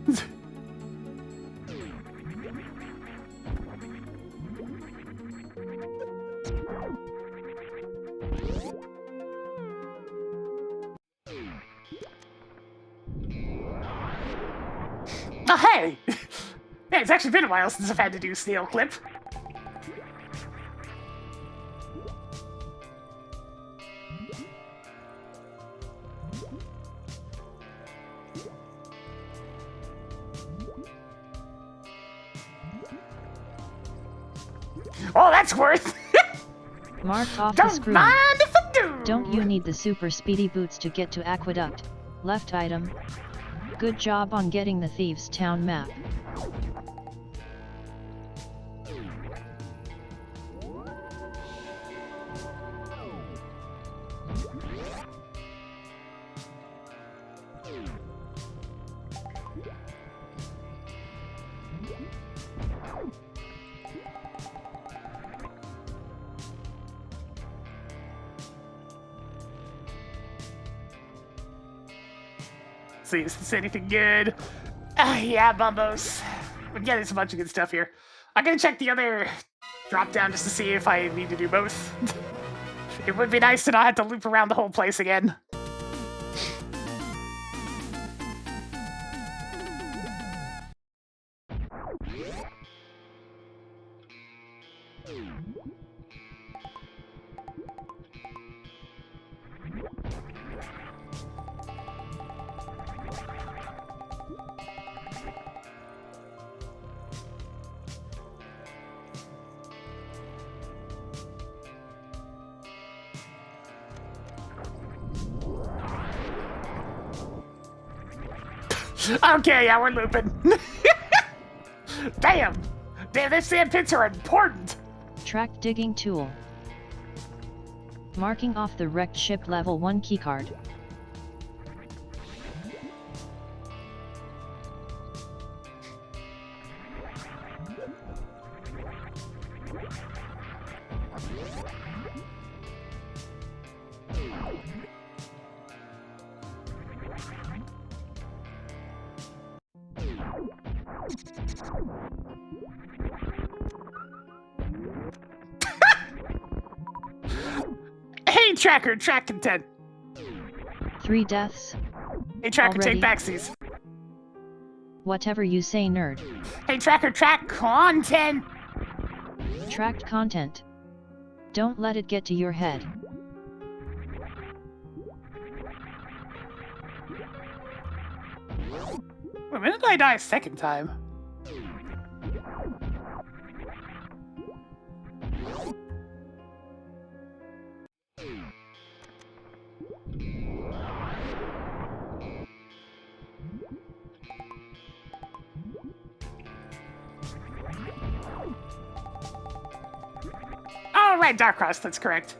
Oh, hey! Yeah, it's actually been a while since I've had to do snail clip. Oh, that's worth! Marked off the screen. Don't mind if I do! Don't you need the super speedy boots to get to Aqueduct? Left item. Good job on getting the Thieves' Town map. See, is this anything good? Yeah, Bumbos. But yeah, there's a bunch of good stuff here. I'm gonna check the other drop down just to see if I need to do both. It would be nice to not have to loop around the whole place again. Okay, yeah, we're looping. Damn! Damn, these sand pits are important! Track digging tool. Marking off the wrecked ship level 1 keycard. Hey, Tracker, track content. 3 deaths. Hey, Tracker, Already? take backsies. Whatever you say, nerd. Hey, Tracker, track content. Tracked content. Don't let it get to your head. Wait, when did I die a second time? Oh, right, Darkcross, that's correct.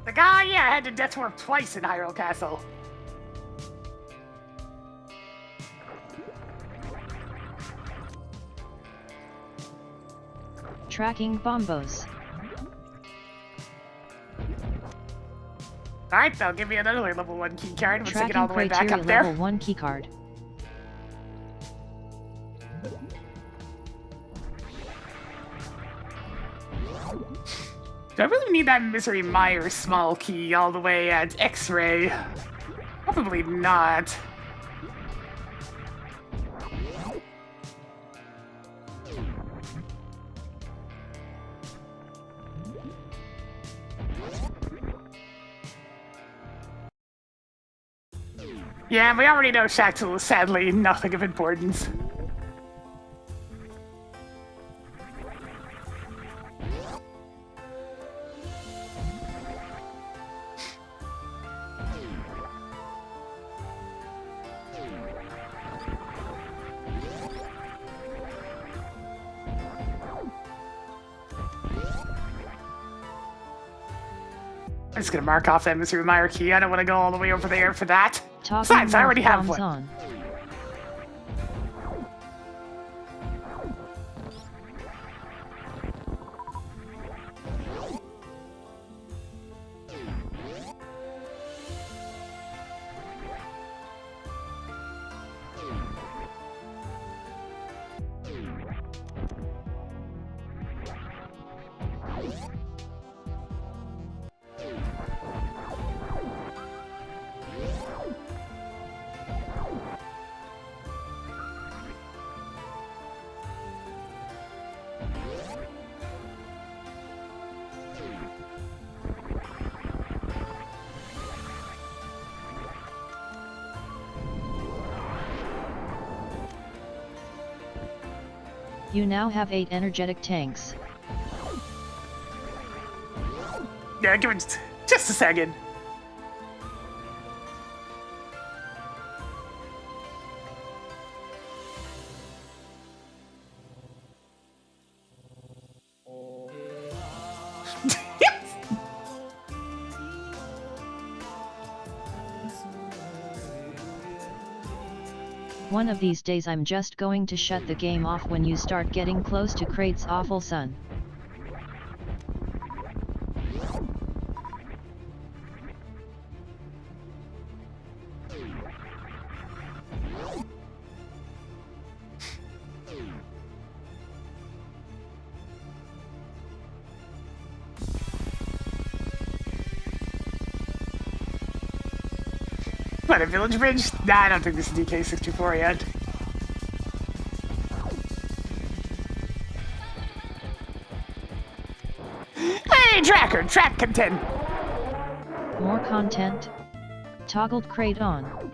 The guy, yeah, had to death warp twice in Hyrule Castle. Tracking bombos. Alright, they'll give me another level 1 key card once I get all Tracking the way back criteria up there. level 1 keycard. Do I really need that Misery Mire small key all the way at X-Ray? Probably not. Yeah, we already know Shaxel is sadly nothing of importance. I'm just gonna mark off that Misery Mire key. I don't want to go all the way over there for that. Besides, I already have one. On. You now have 8 energetic tanks. Yeah, give it just a second. One of these days I'm just going to shut the game off when you start getting close to Krait's awful son. What, a village bridge? Nah, I don't think this is DK64 yet. Hey, Tracker! Track content! More content? Toggled Krait on.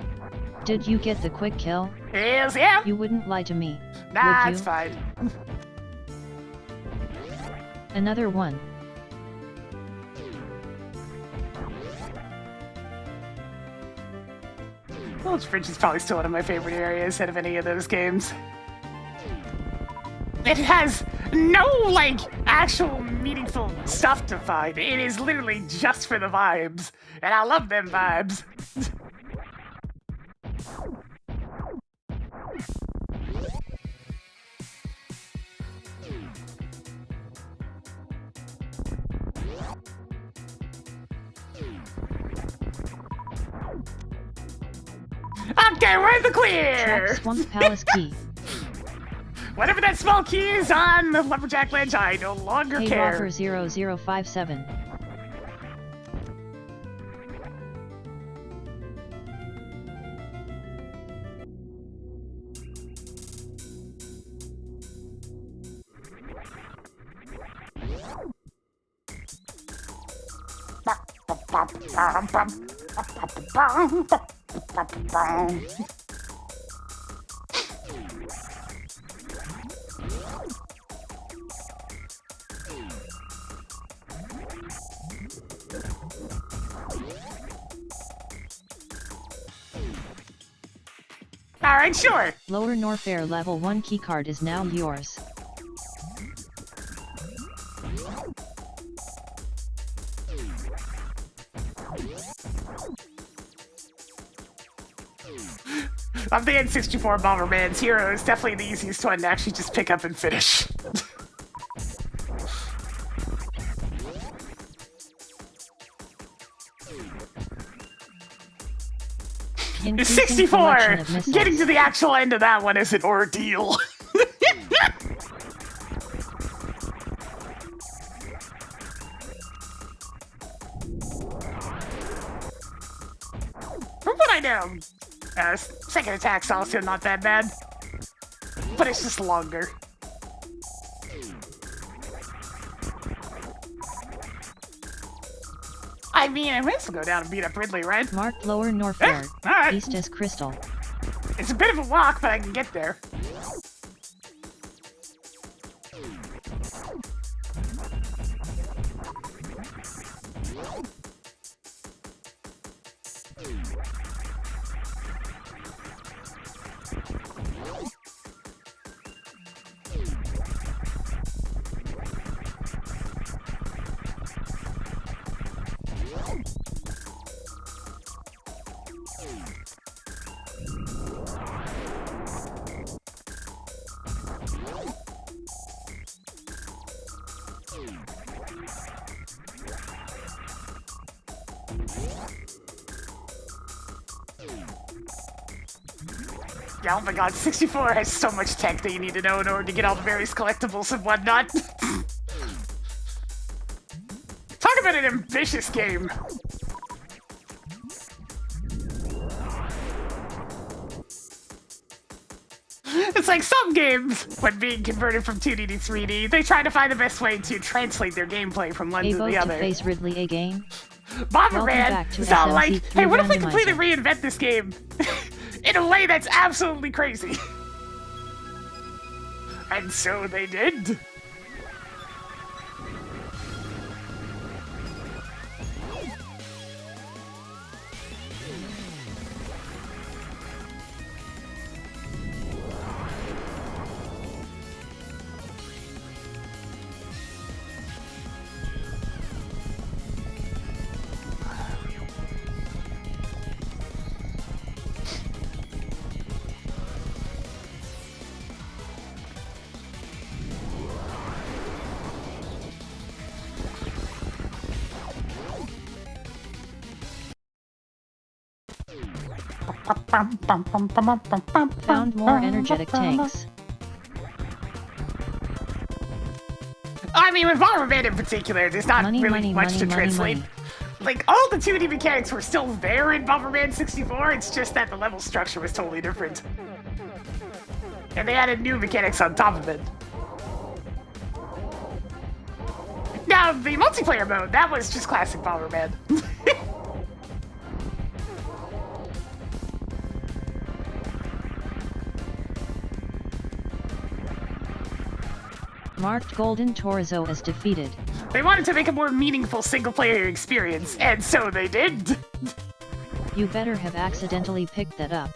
Did you get the quick kill? Yes, yeah! You wouldn't lie to me, Nah, would you? it's fine. Another one. Village Bridge is probably still one of my favorite areas out of any of those games. It has no, like, actual meaningful stuff to find. It is literally just for the vibes. And I love them vibes. Okay, we're in the clear! Track Swamp Palace Key. Whatever that small key is on the Lumberjack Ledge, I no longer Hey care. Rocker 0057. Alright, sure. Lower Norfair level 1 keycard is now yours. Of the N64 Bomberman's hero is definitely the easiest one to actually just pick up and finish. Increasing 64! collection of missiles. Getting to the actual end of that one is an ordeal. From what I know, second attack's also not that bad, but it's just longer. I mean, I might as well go down and beat up Ridley, right? Marked Lower Norfair. Alright. East as Crystal. It's a bit of a walk, but I can get there. Yeah, oh my god, 64 has so much tech that you need to know in order to get all the various collectibles and whatnot. Talk about an ambitious game. It's like some games, when being converted from 2D to 3D, they try to find the best way to translate their gameplay from one to Avo the to other. face Ridley again. Bomberman to sound like, SMZ3 hey, what if we randomizer. completely reinvent this game in a way that's absolutely crazy? And so they did. Found more energetic tanks. I mean, with Bomberman in particular, there's not really much to translate. Like, all the 2D mechanics were still there in Bomberman 64, it's just that the level structure was totally different. And they added new mechanics on top of it. Now, the multiplayer mode, that was just classic Bomberman. Marked Golden Torzo as defeated. They wanted to make a more meaningful single-player experience, and so they did. You better have accidentally picked that up.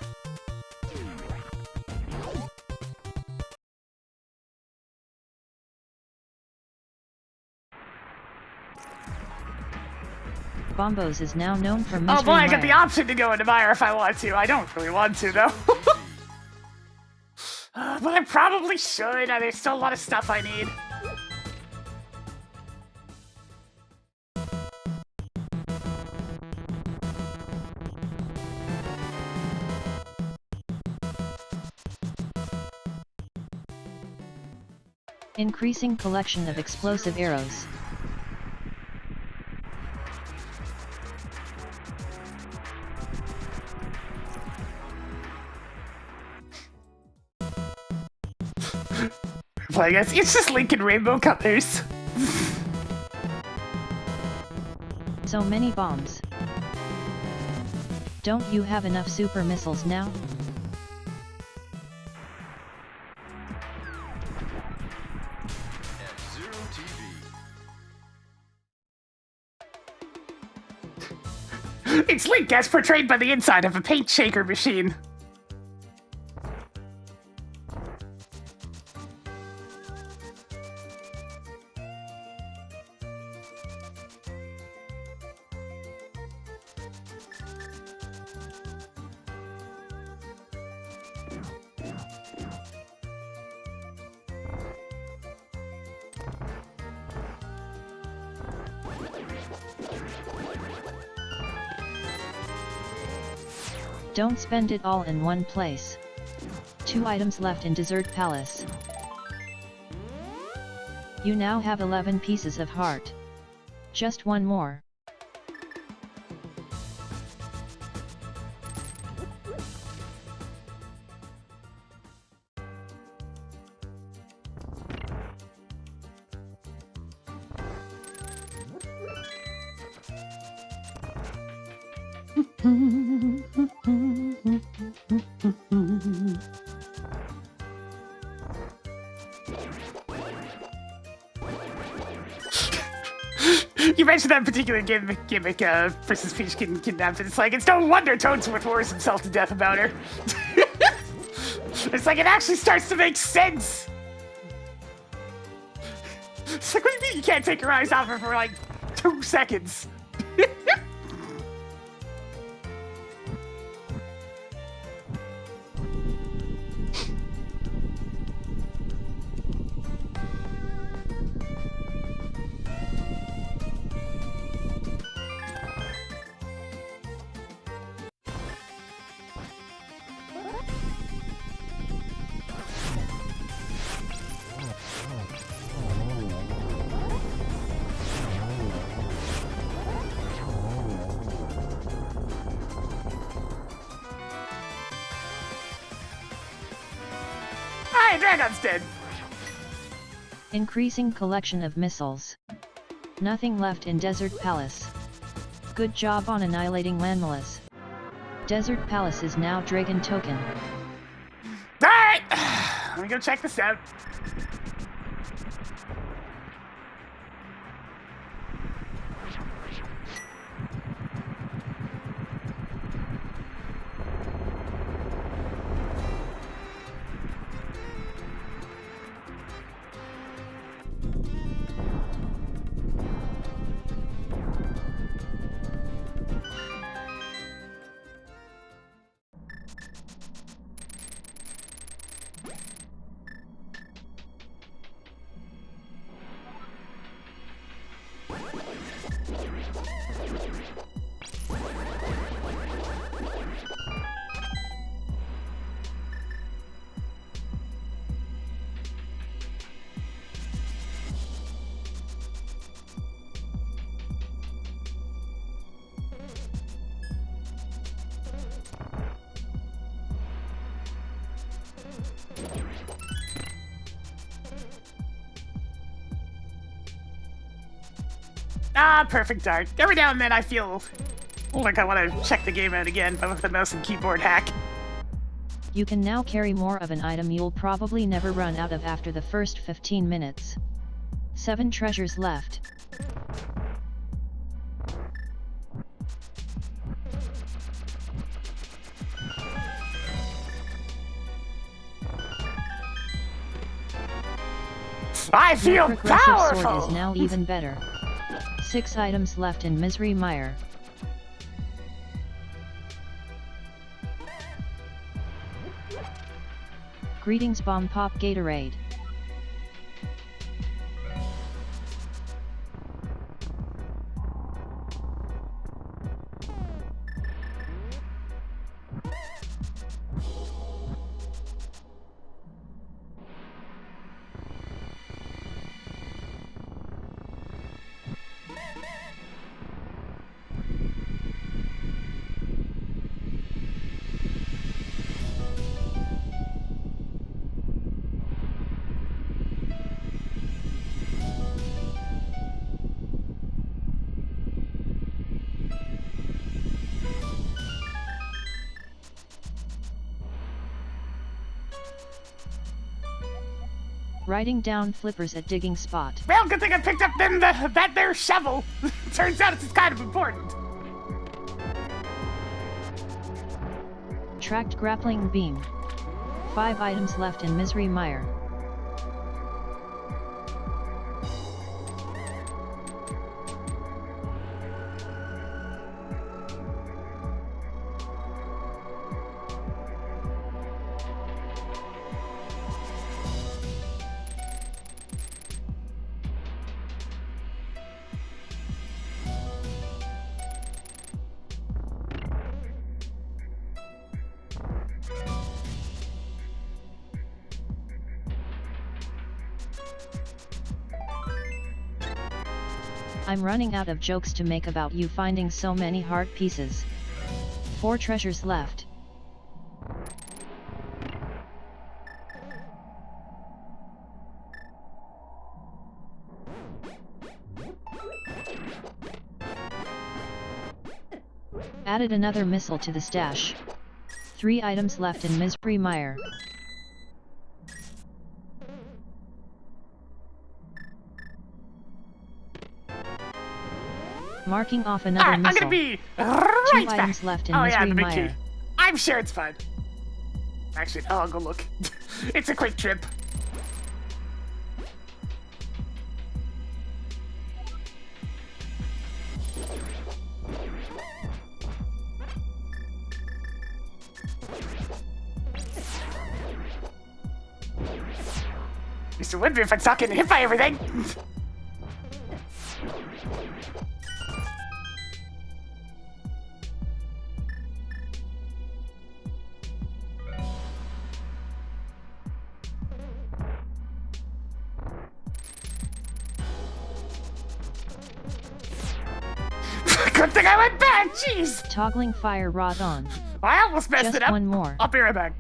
Bombos is now known for Misery Oh boy, I got the Mire. option to go into Mire if I want to. I don't really want to, though. But I probably should. There's still a lot of stuff I need. Increasing collection of explosive arrows. Well, I guess it's just Link in rainbow colors. So many bombs. Don't you have enough super missiles now? It's Link as portrayed by the inside of a paint shaker machine. Don't spend it all in one place. 2 items left in Desert Palace. You now have 11 pieces of heart. Just one more. You mentioned that particular gimmick Princess Peach getting kidnapped, and it's like, it's no wonder Toadsworth worries himself to death about her. It's like, it actually starts to make sense! It's like, what do you mean you can't take your eyes off her for like 2 seconds? Hey, Dragon's dead! Increasing collection of missiles. Nothing left in Desert Palace. Good job on annihilating Landmalas. Desert Palace is now Dragon Token. Alright! Let me go check this out. Ah, perfect dart. Every now and then I feel like I want to check the game out again, but with the mouse and keyboard hack. You can now carry more of an item you'll probably never run out of after the first 15 minutes. 7 treasures left. I feel Your progressive powerful! sword is now even better. 6 items left in Misery Mire. Greetings Bomb Pop Gatorade. Writing down flippers at digging spot. Well, good thing I picked up that there shovel. Turns out it's kind of important. Tracked grappling beam. 5 items left in Misery Mire. I'm running out of jokes to make about you finding so many heart pieces. 4 treasures left. Added another missile to the stash. 3 items left in Misery Mire. Marking off another missile. I'm gonna be right 2 back. items left in Oh Misery yeah, the big Mire. key. I'm sure it's fun. Actually, I'll go look. It's a quick trip. Used to would be if I'd stop getting hit by everything. Good thing I went back, jeez! Toggling fire rod on. I almost messed Just it up. one more. I'll be right back.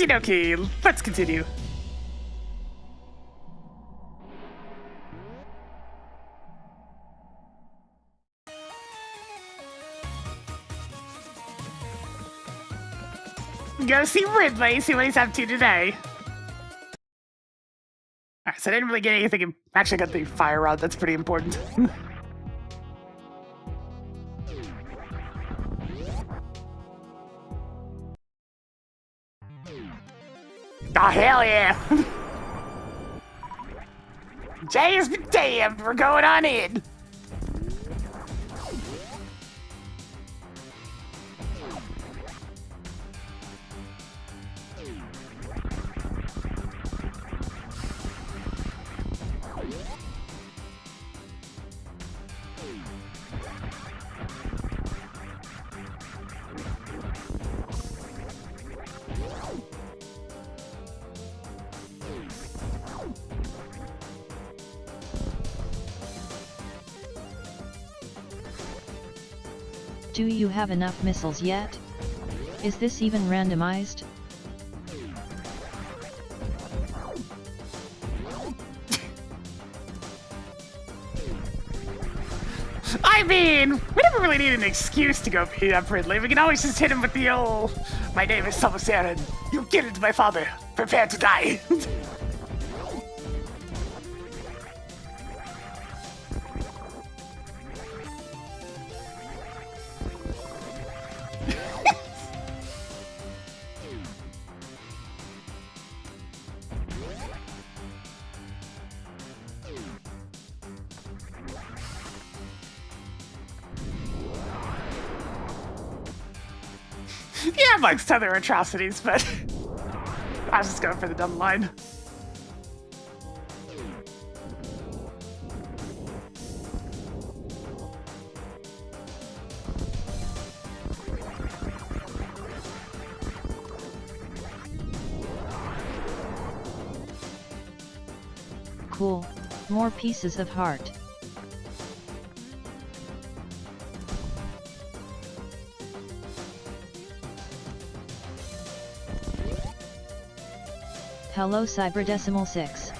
Okie dokie, let's continue. Go see Ridley, see what he's up to today. Alright, so I didn't really get anything. Actually, I got the fire rod, that's pretty important. Oh, hell yeah! Jay has been damned, we're going on in! Do you have enough missiles yet? Is this even randomized? I mean, we never really need an excuse to go beat up Ridley. We can always just hit him with the old, "My name is Thomas Aaron. You killed my father. Prepare to die." Yeah, amongst other atrocities, but I was just going for the dumb line. Cool. More pieces of heart. Hello Cyberdecimal 6.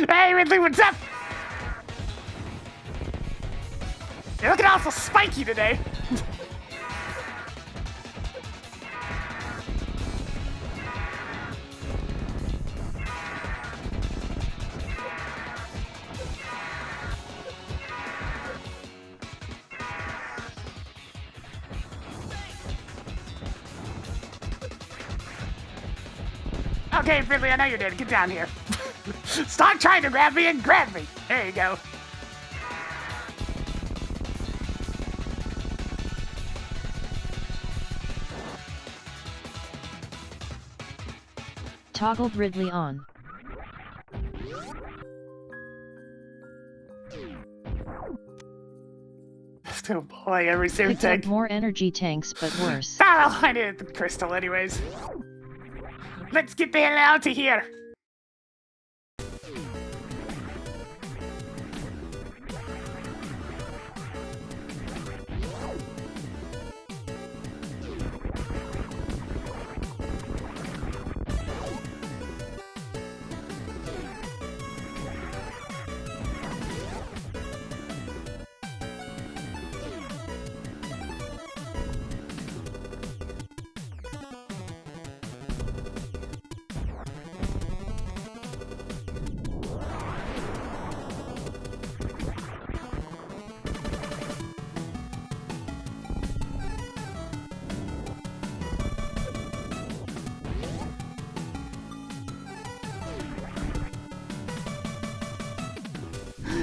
Hey Ridley, what's up? You're looking awful spiky today. Okay, Ridley, I know you're dead. Get down here. Stop trying to grab me and grab me. There you go. Toggled Ridley on. Oh boy, every single Picked up tank. more energy tanks, but worse. Oh, I needed the crystal anyways. Let's get the hell out of here.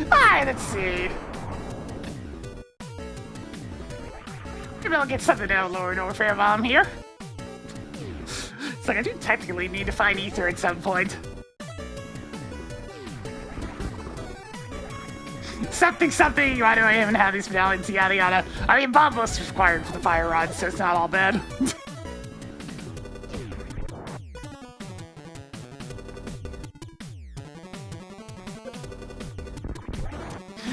Alright, let's see. Maybe I'll get something out of Lord Orfair while I'm here. It's like I do technically need to find ether at some point. Something, why do I even have these medallions, yada yada. I mean, bomb list is required for the fire rod, so it's not all bad.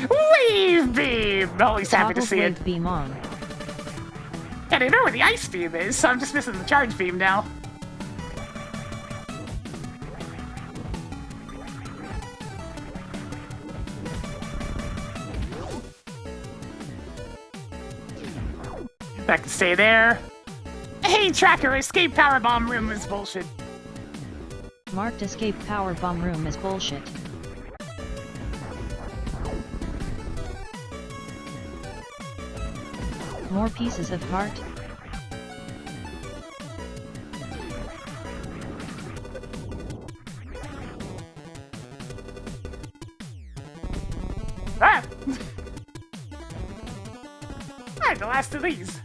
Wave beam! Always happy to see it. Wave beam on. And I know where the ice beam is, so I'm just missing the charge beam now. That can stay there. Hey, Tracker, escape power bomb room is bullshit. Marked escape power bomb room is bullshit. More pieces of heart. Ah! Alright, the last of these.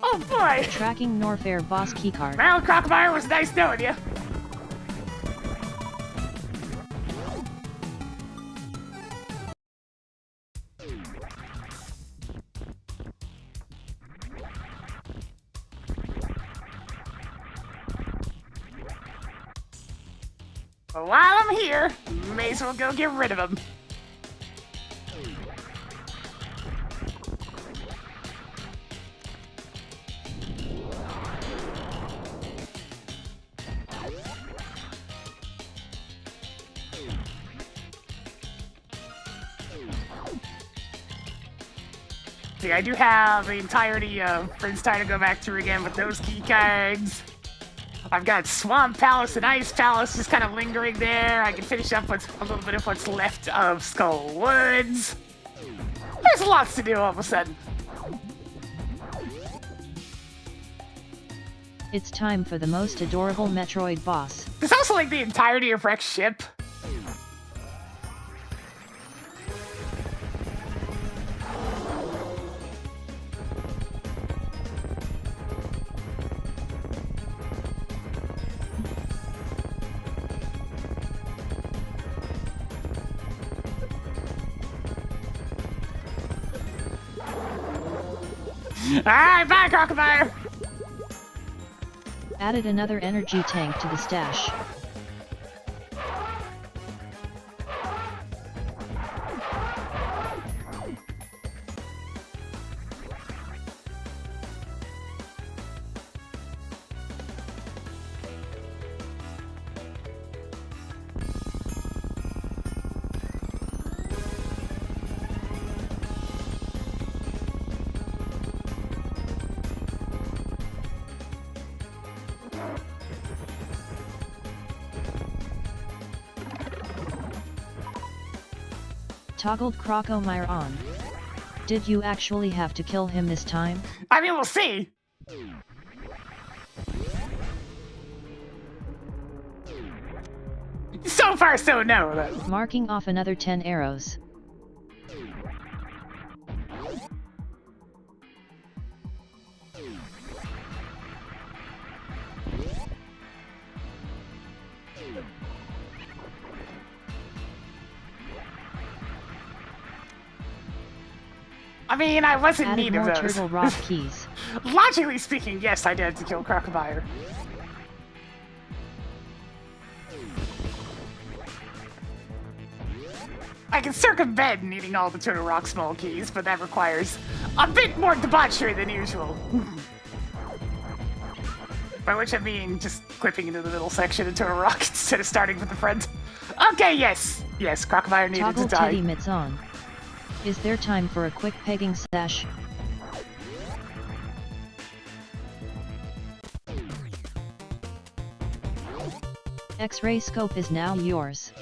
Oh boy! Tracking Norfair boss keycard. Well, Crocomire, was nice knowing you. But while I'm here, may as well go get rid of him. See, I do have the entirety of Prince Time to go back through again with those key cards. I've got Swamp Palace and Ice Palace just kind of lingering there. I can finish up with a little bit of what's left of Skull Woods. There's lots to do all of a sudden. It's time for the most adorable Metroid boss. There's also like the entirety of Rex ship. Alright, bye, Crocodile! Added another energy tank to the stash. Toggled Crocomire on. Did you actually have to kill him this time? I mean, we'll see. So far, so no, though. Marking off another 10 arrows. I mean, I wasn't in need of those. Turtle rock keys. Logically speaking, yes, I did have to kill Crocodile. I can circumvent needing all the Turtle Rock small keys, but that requires a bit more debauchery than usual. By which I mean just clipping into the middle section of Turtle Rock instead of starting with the front. Okay, yes. Yes, Crocodile needed Toggle to die. titty mitts on. Is there time for a quick pegging stash? X-ray scope is now yours.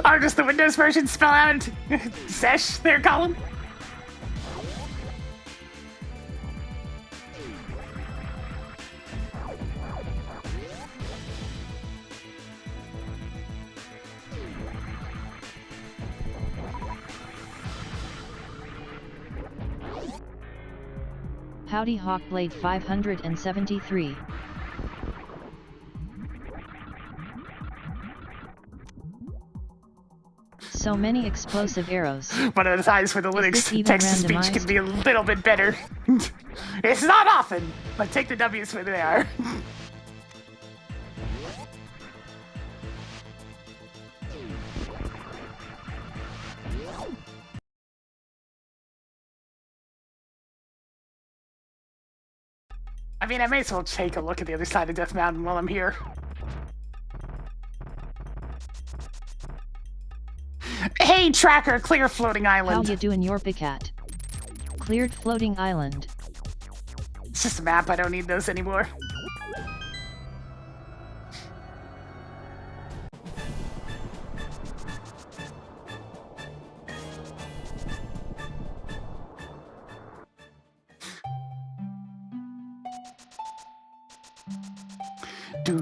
Or does the Windows version spell out sesh there, Colin? Howdy Hawkblade 573. So many explosive arrows. One of the times where the Linux text-to-speech randomized? can be a little bit better. It's not often, but take the W's where they are. I mean, I may as well take a look at the other side of Death Mountain while I'm here. Hey, Tracker, clear floating island. How you doing, your Picat? Cleared floating island. It's just a map, I don't need those anymore. I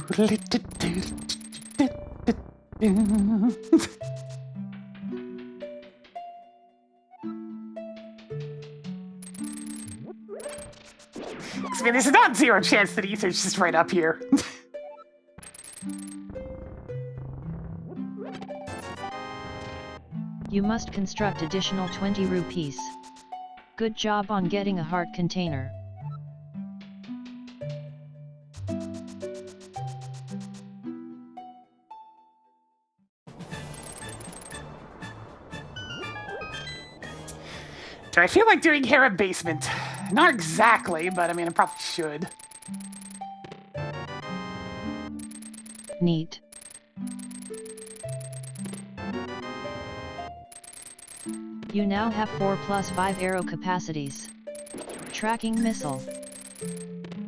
mean, there's a non-zero chance that Ether's just right up here. You must construct additional 20 rupees. Good job on getting a heart container. Do I feel like doing hair in basement? Not exactly, but I mean, I probably should. Neat. You now have 4 + 5 arrow capacities. Tracking missile.